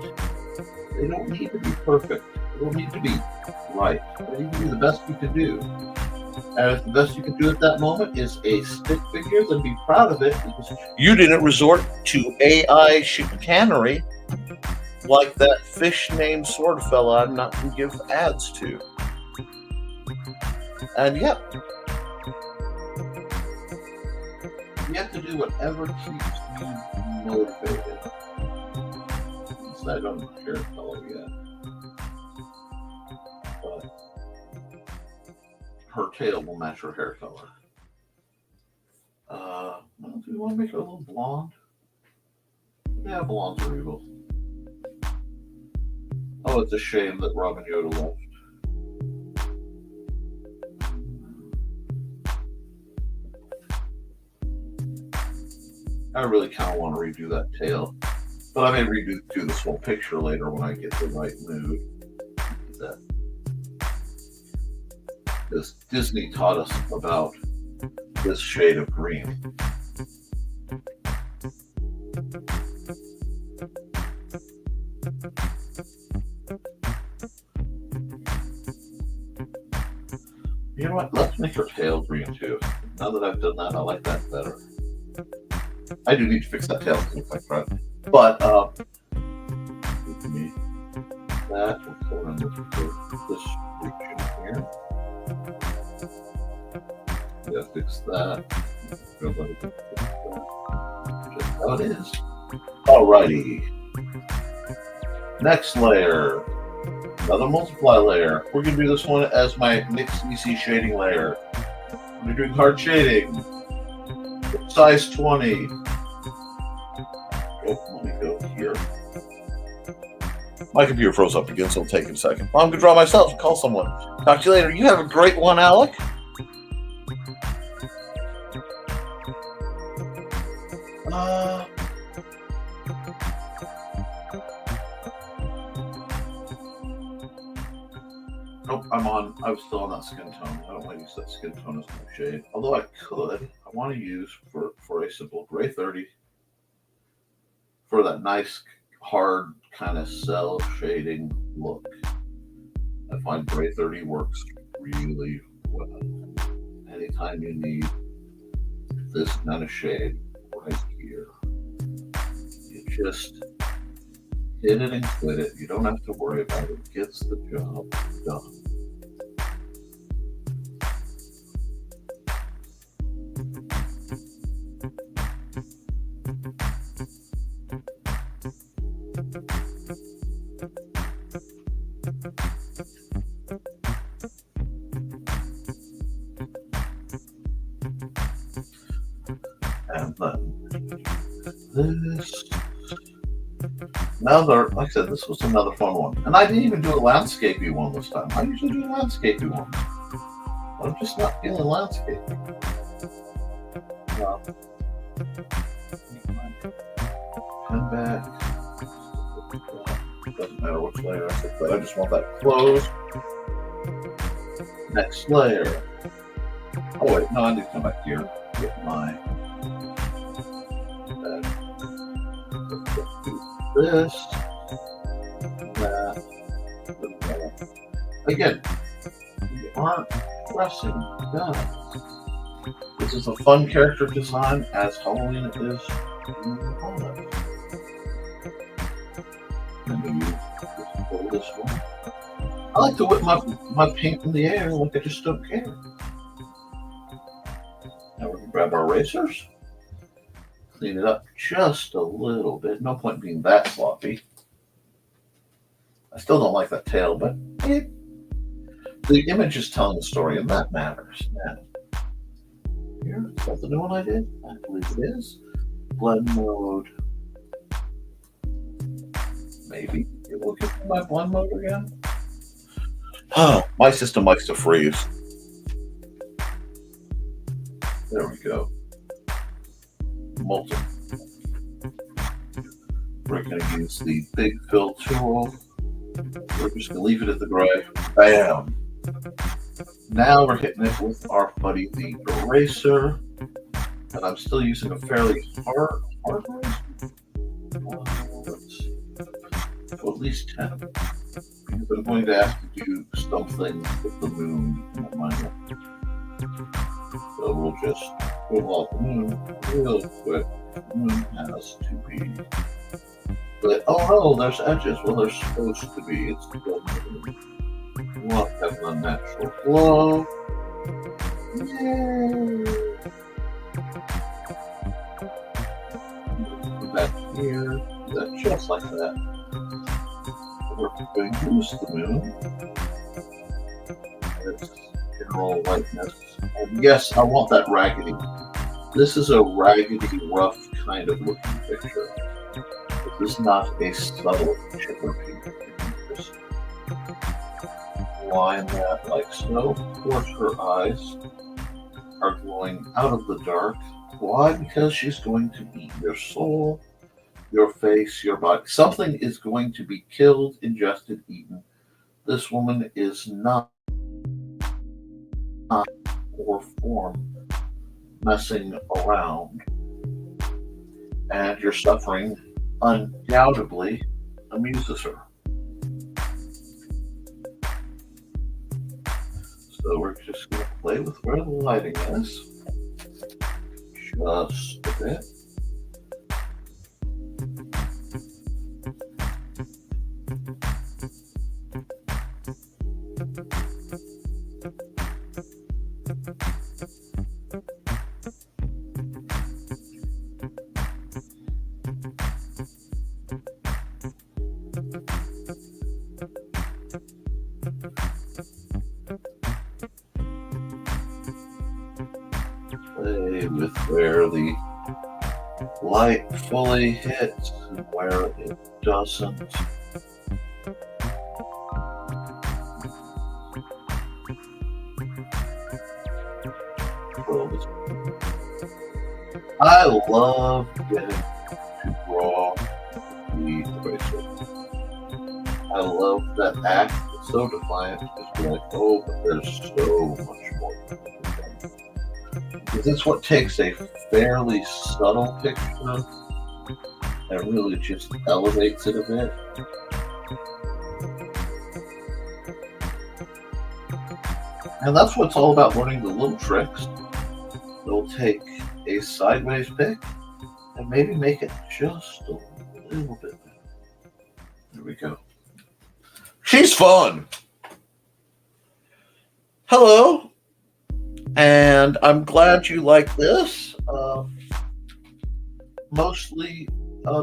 They don't need to be perfect. They don't need to be right. They need to be the best you can do. And if the best you can do at that moment is a stick figure, then be proud of it because you didn't resort to AI chicanery like that fish named Sword fella I'm not going to give ads to. And yep, you have to do whatever keeps you motivated. I don't know hair color yet, but her tail will match her hair color. Do we want to make her a little blonde? Yeah, blondes are evil. Oh, it's a shame that Robin Yoda left. I really kind of want to redo that tail. But I may redo this whole picture later when I get the right mood. That. Because Disney taught us about this shade of green. You know what? Let's make her tail green too. Now that I've done that, I like that better. I do need to fix that tail to look like that. But give me that. We'll color in this region here. Yeah, fix that. Just how it is. Alrighty. Next layer. Another multiply layer. We're going to do this one as my mixed EC shading layer. We're doing hard shading. Size 20. Oh, let me go here. My computer froze up again, so it'll take a second. Well, I'm going to draw myself and call someone. Talk to you later. You have a great one, Alec. Nope, I was still on that skin tone. I don't want to use that skin tone as my shade. Although I could. I want to use for a simple gray 30 for that nice, hard kind of cell shading look. I find gray 30 works really well. Anytime you need this kind of shade right here, you just hit it and quit it. You don't have to worry about it. It gets the job done. And then this. Now, like I said, this was another fun one. And I didn't even do a landscapey one this time. I usually do a landscapey one. But I'm just not feeling landscapey. Pen back. Doesn't matter which layer I put, but I just want that closed. Next layer. Oh wait, no, I need to come back here with my this, that. Again, we aren't pressing guys. This is a fun character design, as Halloween it is. Let me use this one. I like to whip my paint in the air like I just don't care. Now we're going to grab our erasers. Clean it up just a little bit. No point being that sloppy. I still don't like that tail, but the image is telling the story, and that matters. Now, here, is that the new one I did? I believe it is. Blend mode. Maybe it will get my blend mode again. Oh, my system likes to freeze. There we go. Multiple. We're going to use the big fill tool. We're just going to leave it at the gray. Bam! Now we're hitting it with our buddy the eraser. And I'm still using a fairly hard eraser. Let's see. So at least 10. Because I'm going to have to do something with the moon in my mind. So we'll just pull off the moon real quick. The moon has to be. But, oh no, there's edges. Well, there's supposed to be. It's the moon. We want to have an unnatural glow. Yay! Put that here. Do that just like that. We're going to use the moon. It's general lightness. And yes, I want that raggedy. This is a raggedy, rough kind of looking picture. This is not a subtle chipper picture. Just line that like so. Of course, her eyes are glowing out of the dark. Why? Because she's going to eat your soul, your face, your body. Something is going to be killed, ingested, eaten. This woman is not or form messing around, and your suffering undoubtedly amuses her. So we're just going to play with where the lighting is just a bit. Play with where the light fully hits and where it doesn't. I love getting to draw the bracelet. I love that act. It's so defiant. It's like, oh, but there's so much more. Because it's what takes a fairly subtle picture and really just elevates it a bit. And that's what it's all about, learning the little tricks. They'll take a sideways pick and maybe make it just a little bit better. There we go. She's fun. Hello. And I'm glad you like this. Mostly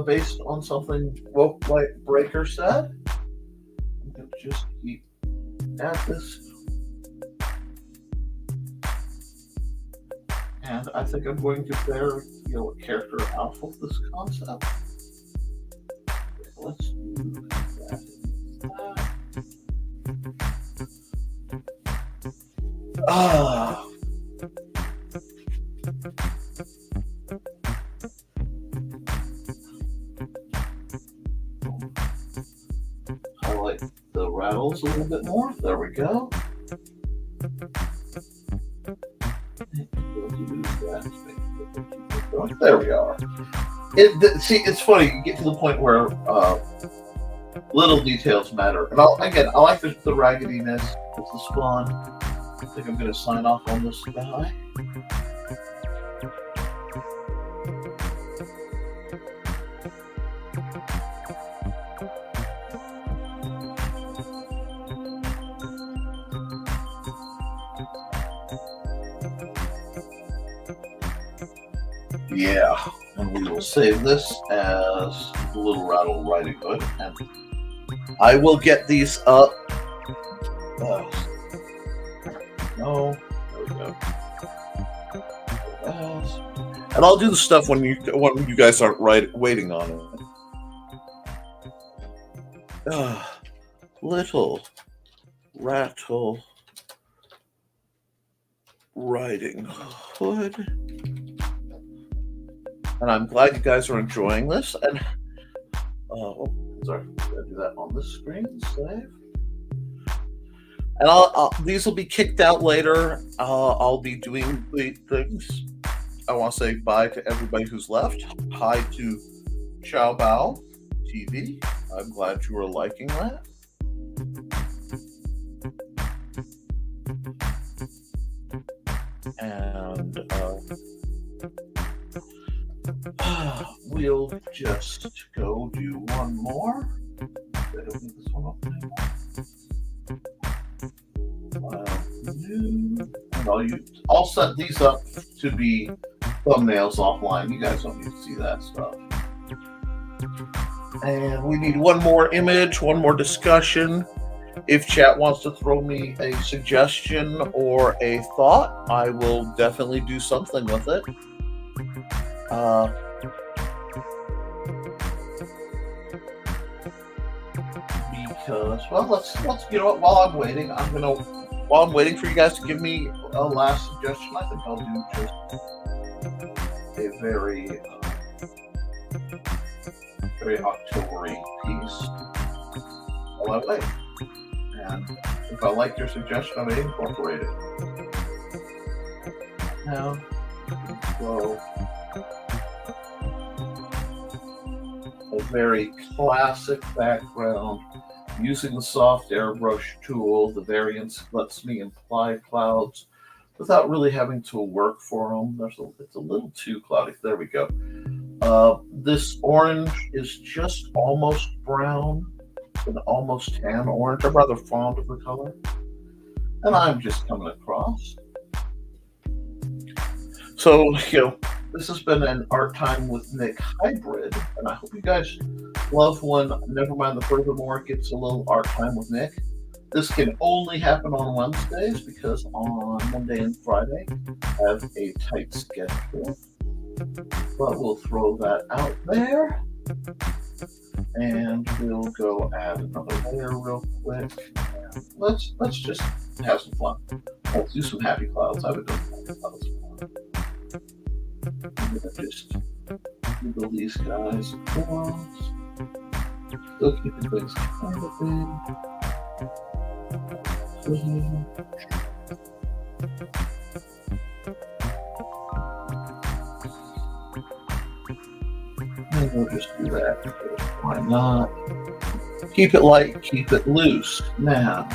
based on something Woke Light Breaker said. I'm going to just keep at this. And I think I'm going to bear, a character out of this concept. Let's do that. Highlight the rattles a little bit more. There we go. There we are. See, it's funny. You get to the point where little details matter. And I like the raggediness. This is fun. I think I'm going to sign off on this guy. Yeah, and we will save this as the Little Rattle Riding Hood, and I will get these up. No, there we go. And I'll do the stuff when you guys aren't waiting on it. Little Rattle Riding Hood. And I'm glad you guys are enjoying this. And sorry, I'm gonna do that on this screen. Save. And these will be kicked out later. I'll be doing things. I want to say bye to everybody who's left. Hi to Chow Bao TV. I'm glad you are liking that. And we'll just go do one more. I don't need this one up anymore. I'll set these up to be thumbnails offline. You guys don't need to see that stuff. And we need one more image, one more discussion. If chat wants to throw me a suggestion or a thought, I will definitely do something with it. Because, well, let's while I'm waiting, while I'm waiting for you guys to give me a last suggestion, I think I'll do just a very October-y piece while I wait. And if I like your suggestion, I may incorporate it. now. So, a very classic background. Using the soft airbrush tool, the variance lets me imply clouds without really having to work for them. It's a little too cloudy. There we go. This orange is just almost brown, an almost tan orange. I'm rather fond of the color. And I'm just coming across. So, this has been an Art Time with Nick hybrid, and I hope you guys love when Nevermind The Furthermore gets a little Art Time with Nick. This can only happen on Wednesdays because on Monday and Friday I have a tight schedule. But we'll throw that out there. And we'll go add another layer real quick. Let's just have some fun. Let's do some happy clouds. I haven't done happy clouds before. I'm gonna just Google these guys across. Still keeping things kind of big. And we'll just do that because why not? Keep it light, keep it loose. Now,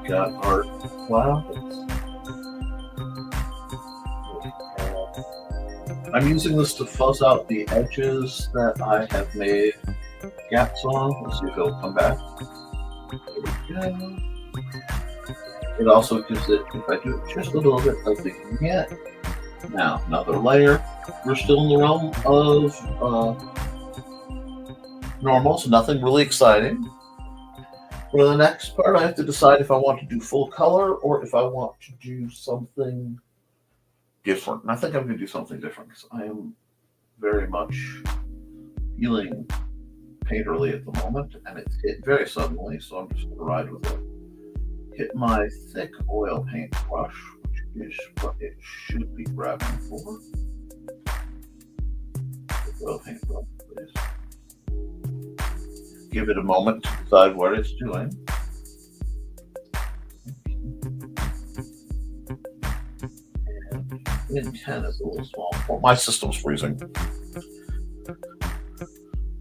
got our clouds. I'm using this to fuzz out the edges that I have made gaps on. Let's see if it'll come back. There we go. It also gives it, if I do it just a little bit, of the vignette. Now, another layer. We're still in the realm of normals, nothing really exciting. For the next part, I have to decide if I want to do full color or if I want to do something different. And I think I'm going to do something different because I am very much feeling painterly at the moment, and it's hit very suddenly, so I'm just going to ride with it. Hit my thick oil paint brush, which is what it should be grabbing for. Oil paint brush, please. Give it a moment to decide what it's doing. And 10 is a little small. Well, my system's freezing.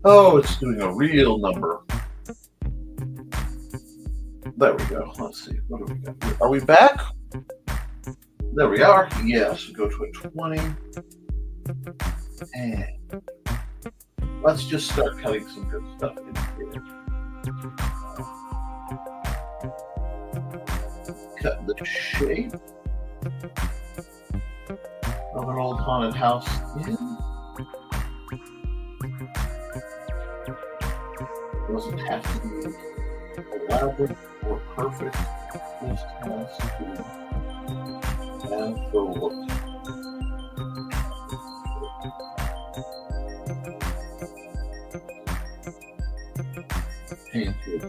Oh, it's doing a real number. There we go. Let's see. What do we got here? Are we back? There we are. Yes. Go to a 20. And let's just start cutting some good stuff in here. Cut the shape of an old haunted house in. It doesn't have to be elaborate or perfect. It just has to have the look. Painted.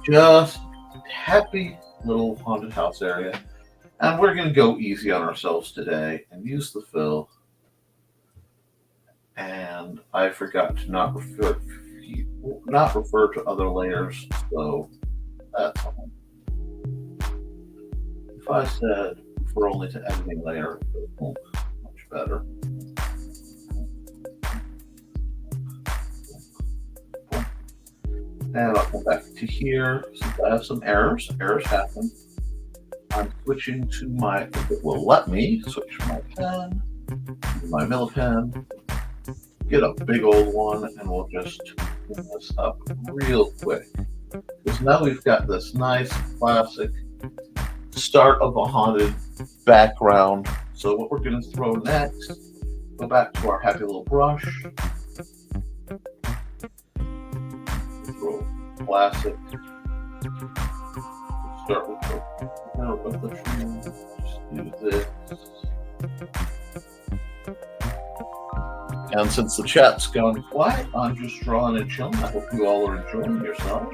Just happy little haunted house area. And we're going to go easy on ourselves today and use the fill. And I forgot to not refer to other layers, so that's all. If I said refer only to editing layer, it would look much better. And I'll come back to here since I have some errors. Errors happen. I'm switching to my, if it will let me, switch my pen, my Millipen, get a big old one, and we'll just clean this up real quick. Because now we've got this nice classic start of a haunted background. So what we're going to throw next, go back to our happy little brush. Throw classic. Start with the tree. Just do this. And since the chat's gone quiet, I'm just drawing and chilling. I hope you all are enjoying yourself.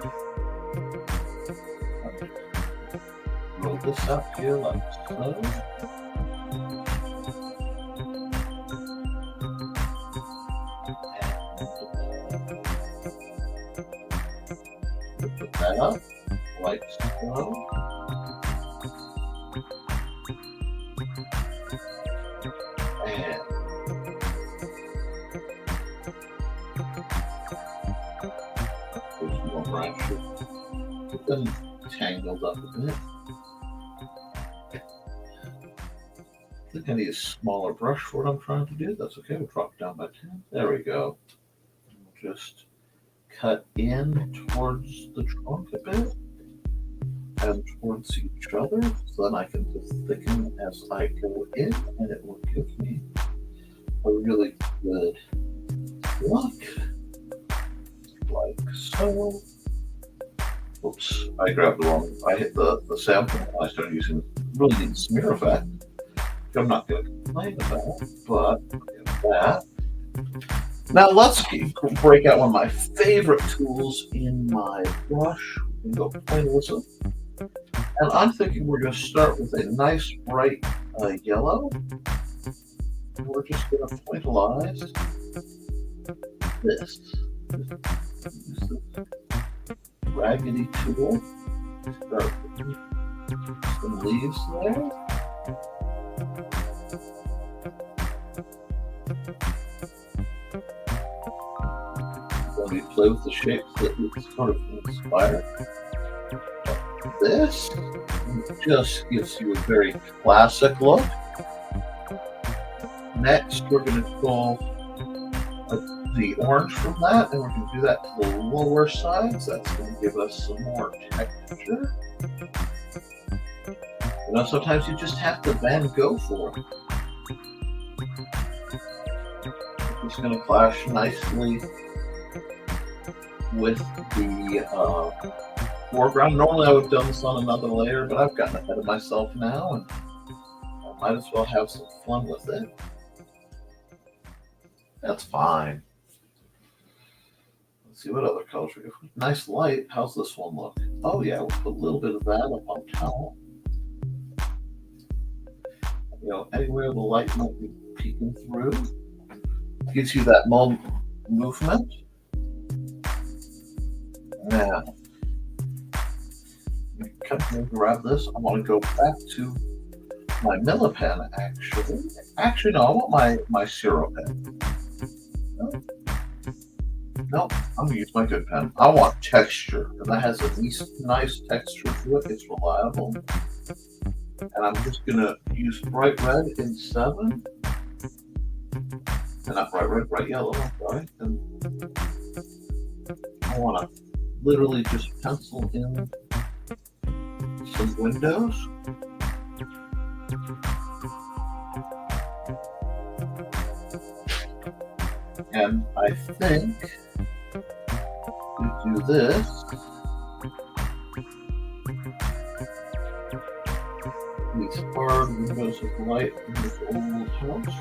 Real this out here like so. Put that up like so. And there's more branches. Get them tangled up a bit. I think I need a smaller brush for what I'm trying to do. That's okay. We'll drop it down by 10. There we go. We'll just cut in towards the trunk a bit and towards each other, so then I can just thicken as I go in, and it will give me a really good look, like so. Oops, I grabbed the wrong. I hit the sample. I started using really neat smear effect. I'm not going to complain about, but that. Now let's break out one of my favorite tools in my brush. We can go plain whistle. And I'm thinking we're going to start with a nice bright yellow. And we're just going to pointilize this. Use this raggedy tool. Start with some leaves there. When we play with the shapes that it's sort of inspired. This just gives you a very classic look. Next, we're going to pull the orange from that, and we're going to do that to the lower sides. That's going to give us some more texture. You know, sometimes you just have to Van Gogh for it. It's going to clash nicely with the foreground. Normally I would have done this on another layer, but I've gotten ahead of myself now, and I might as well have some fun with it. That's fine. Let's see what other colors we got. Nice light. How's this one look? Oh yeah, we'll put a little bit of that up on top. You know, anywhere the light might be peeking through. Gives you that movement. Now, come here and grab this. I want to go back to my Millipen, actually. Actually, no, I want my Zero pen. No, I'm going to use my good pen. I want texture, and that has a nice texture to it. It's reliable. And I'm just going to use bright red in 7. And not bright red, bright yellow, I'm sorry. And I want to literally just pencil in some windows. And I think we do this. These hard windows of light in this old house.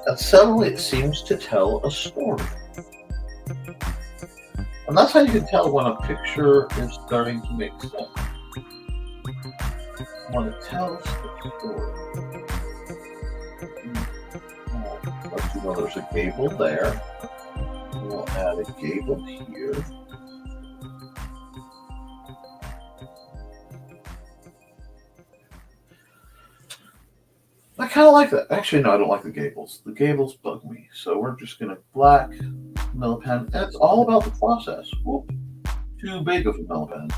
And suddenly it seems to tell a story. And that's how you can tell when a picture is starting to make sense. When it tells a story. Let you know there's a gable there. We'll add a gable here. I kind of like that. Actually, no, I don't like the gables. The gables bug me. So we're just going to black Millipen. And it's all about the process. Whoop. Too big of a Millipen.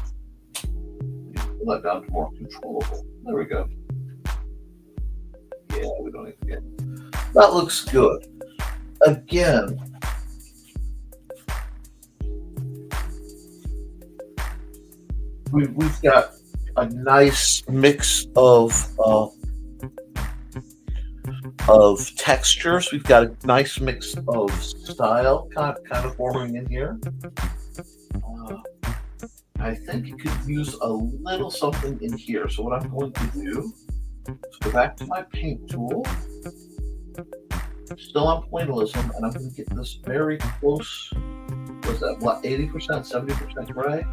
Pull that down to more controllable. There we go. Yeah, we don't need to get. That looks good. Again, we've got a nice mix of textures. We've got a nice mix of style kind of forming in here. I think you could use a little something in here. So what I'm going to do is go back to my paint tool. still on pointillism, and I'm going to get this very close. Was that what, 80%, 70% gray?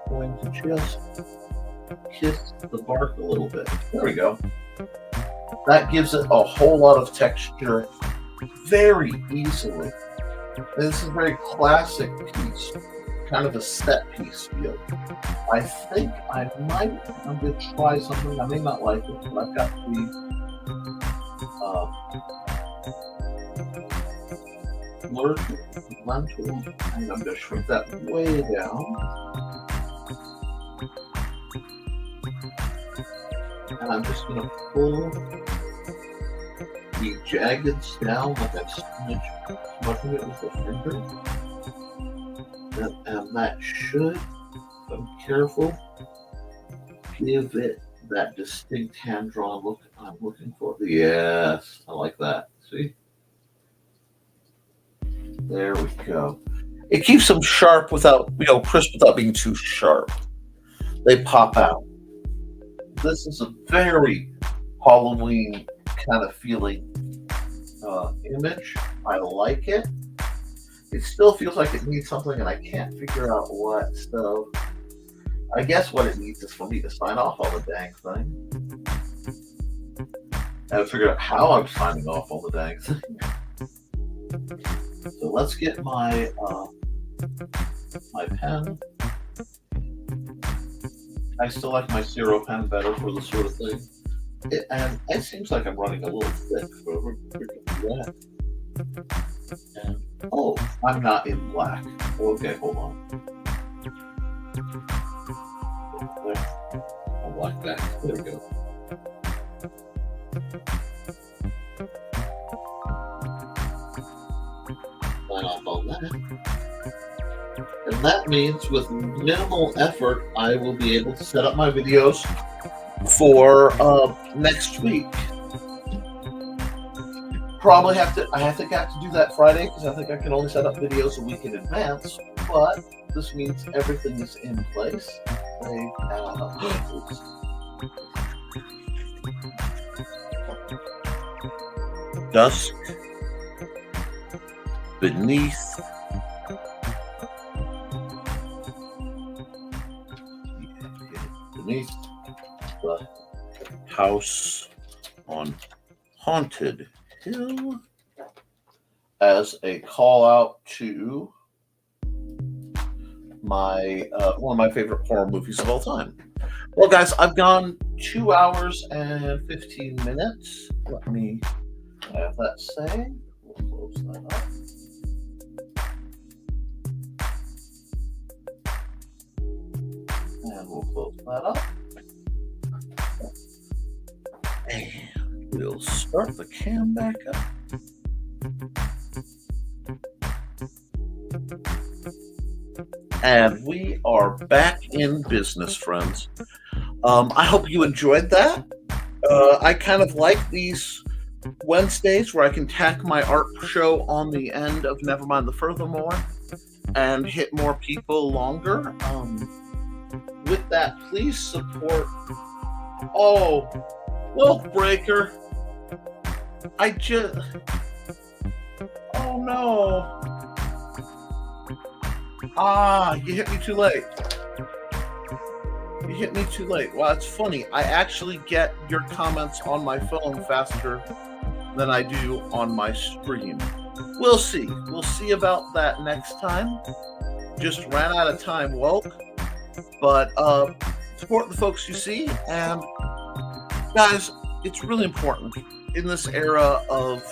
Going to just kiss the bark a little bit. There we go. That gives it a whole lot of texture very easily. This is a very classic piece, kind of a set piece feel. I think I'm going to try something. I may not like it, but I've got the blend tool, and I'm going to shrink that way down. And I'm just going to pull the jaggeds down like I'm smudging it with a finger. And that should, if I'm careful, give it that distinct hand-drawn look I'm looking for. Yes, I like that. See? There we go. It keeps them sharp without, crisp without being too sharp. They pop out. This is a very Halloween kind of feeling image. I like it. It still feels like it needs something, and I can't figure out what. So I guess what it needs is for me to sign off all the dang thing. I have to figure out how I'm signing off all the dang thing. So let's get my my pen. I still like my Zero pen better for this sort of thing. And it seems like I'm running a little thick, but we're going to do that. And, oh, I'm not in black. Okay, hold on. I'll black back. There we go. Sign off on that. And that means with minimal effort, I will be able to set up my videos for next week. Probably I think I have to do that Friday because I think I can only set up videos a week in advance, but this means everything is in place. Dusk beneath the house on Haunted Hill as a call out to my one of my favorite horror movies of all time. Well, guys, I've gone 2 hours and 15 minutes. Let me have that say. We'll close that up. And we'll close that up. And we'll start the cam back up. And we are back in business, friends. I hope you enjoyed that. I kind of like these Wednesdays where I can tack my art show on the end of Nevermind The Furthermore and hit more people longer. With that, please support. Oh, Wolf Breaker. Oh no. You hit me too late. You hit me too late. Well, it's funny. I actually get your comments on my phone faster than I do on my stream. We'll see. We'll see about that next time. Just ran out of time, woke. But support the folks you see. And guys, it's really important in this era of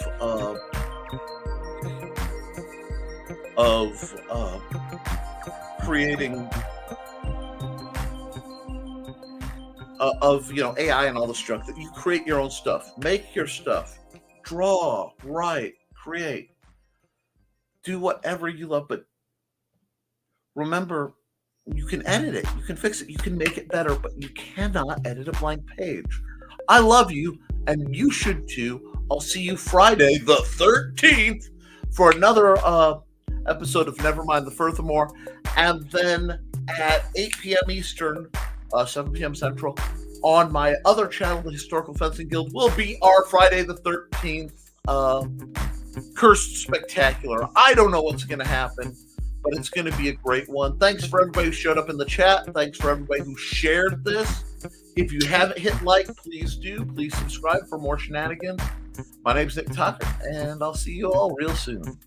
creating AI and all the stuff that you create your own stuff, make your stuff, draw, write, create, do whatever you love, but remember, you can edit it, you can fix it, you can make it better, but you cannot edit a blank page. I love you, and you should too. I'll see you Friday the 13th for another episode of Nevermind The Furthermore, and then at 8 p.m. Eastern, 7 p.m. Central, on my other channel, the Historical Fencing Guild, will be our Friday the 13th Cursed Spectacular. I don't know what's going to happen, but it's going to be a great one. Thanks for everybody who showed up in the chat. Thanks for everybody who shared this. If you haven't hit like, please do. Please subscribe for more shenanigans. My name's Nick Tockert, and I'll see you all real soon.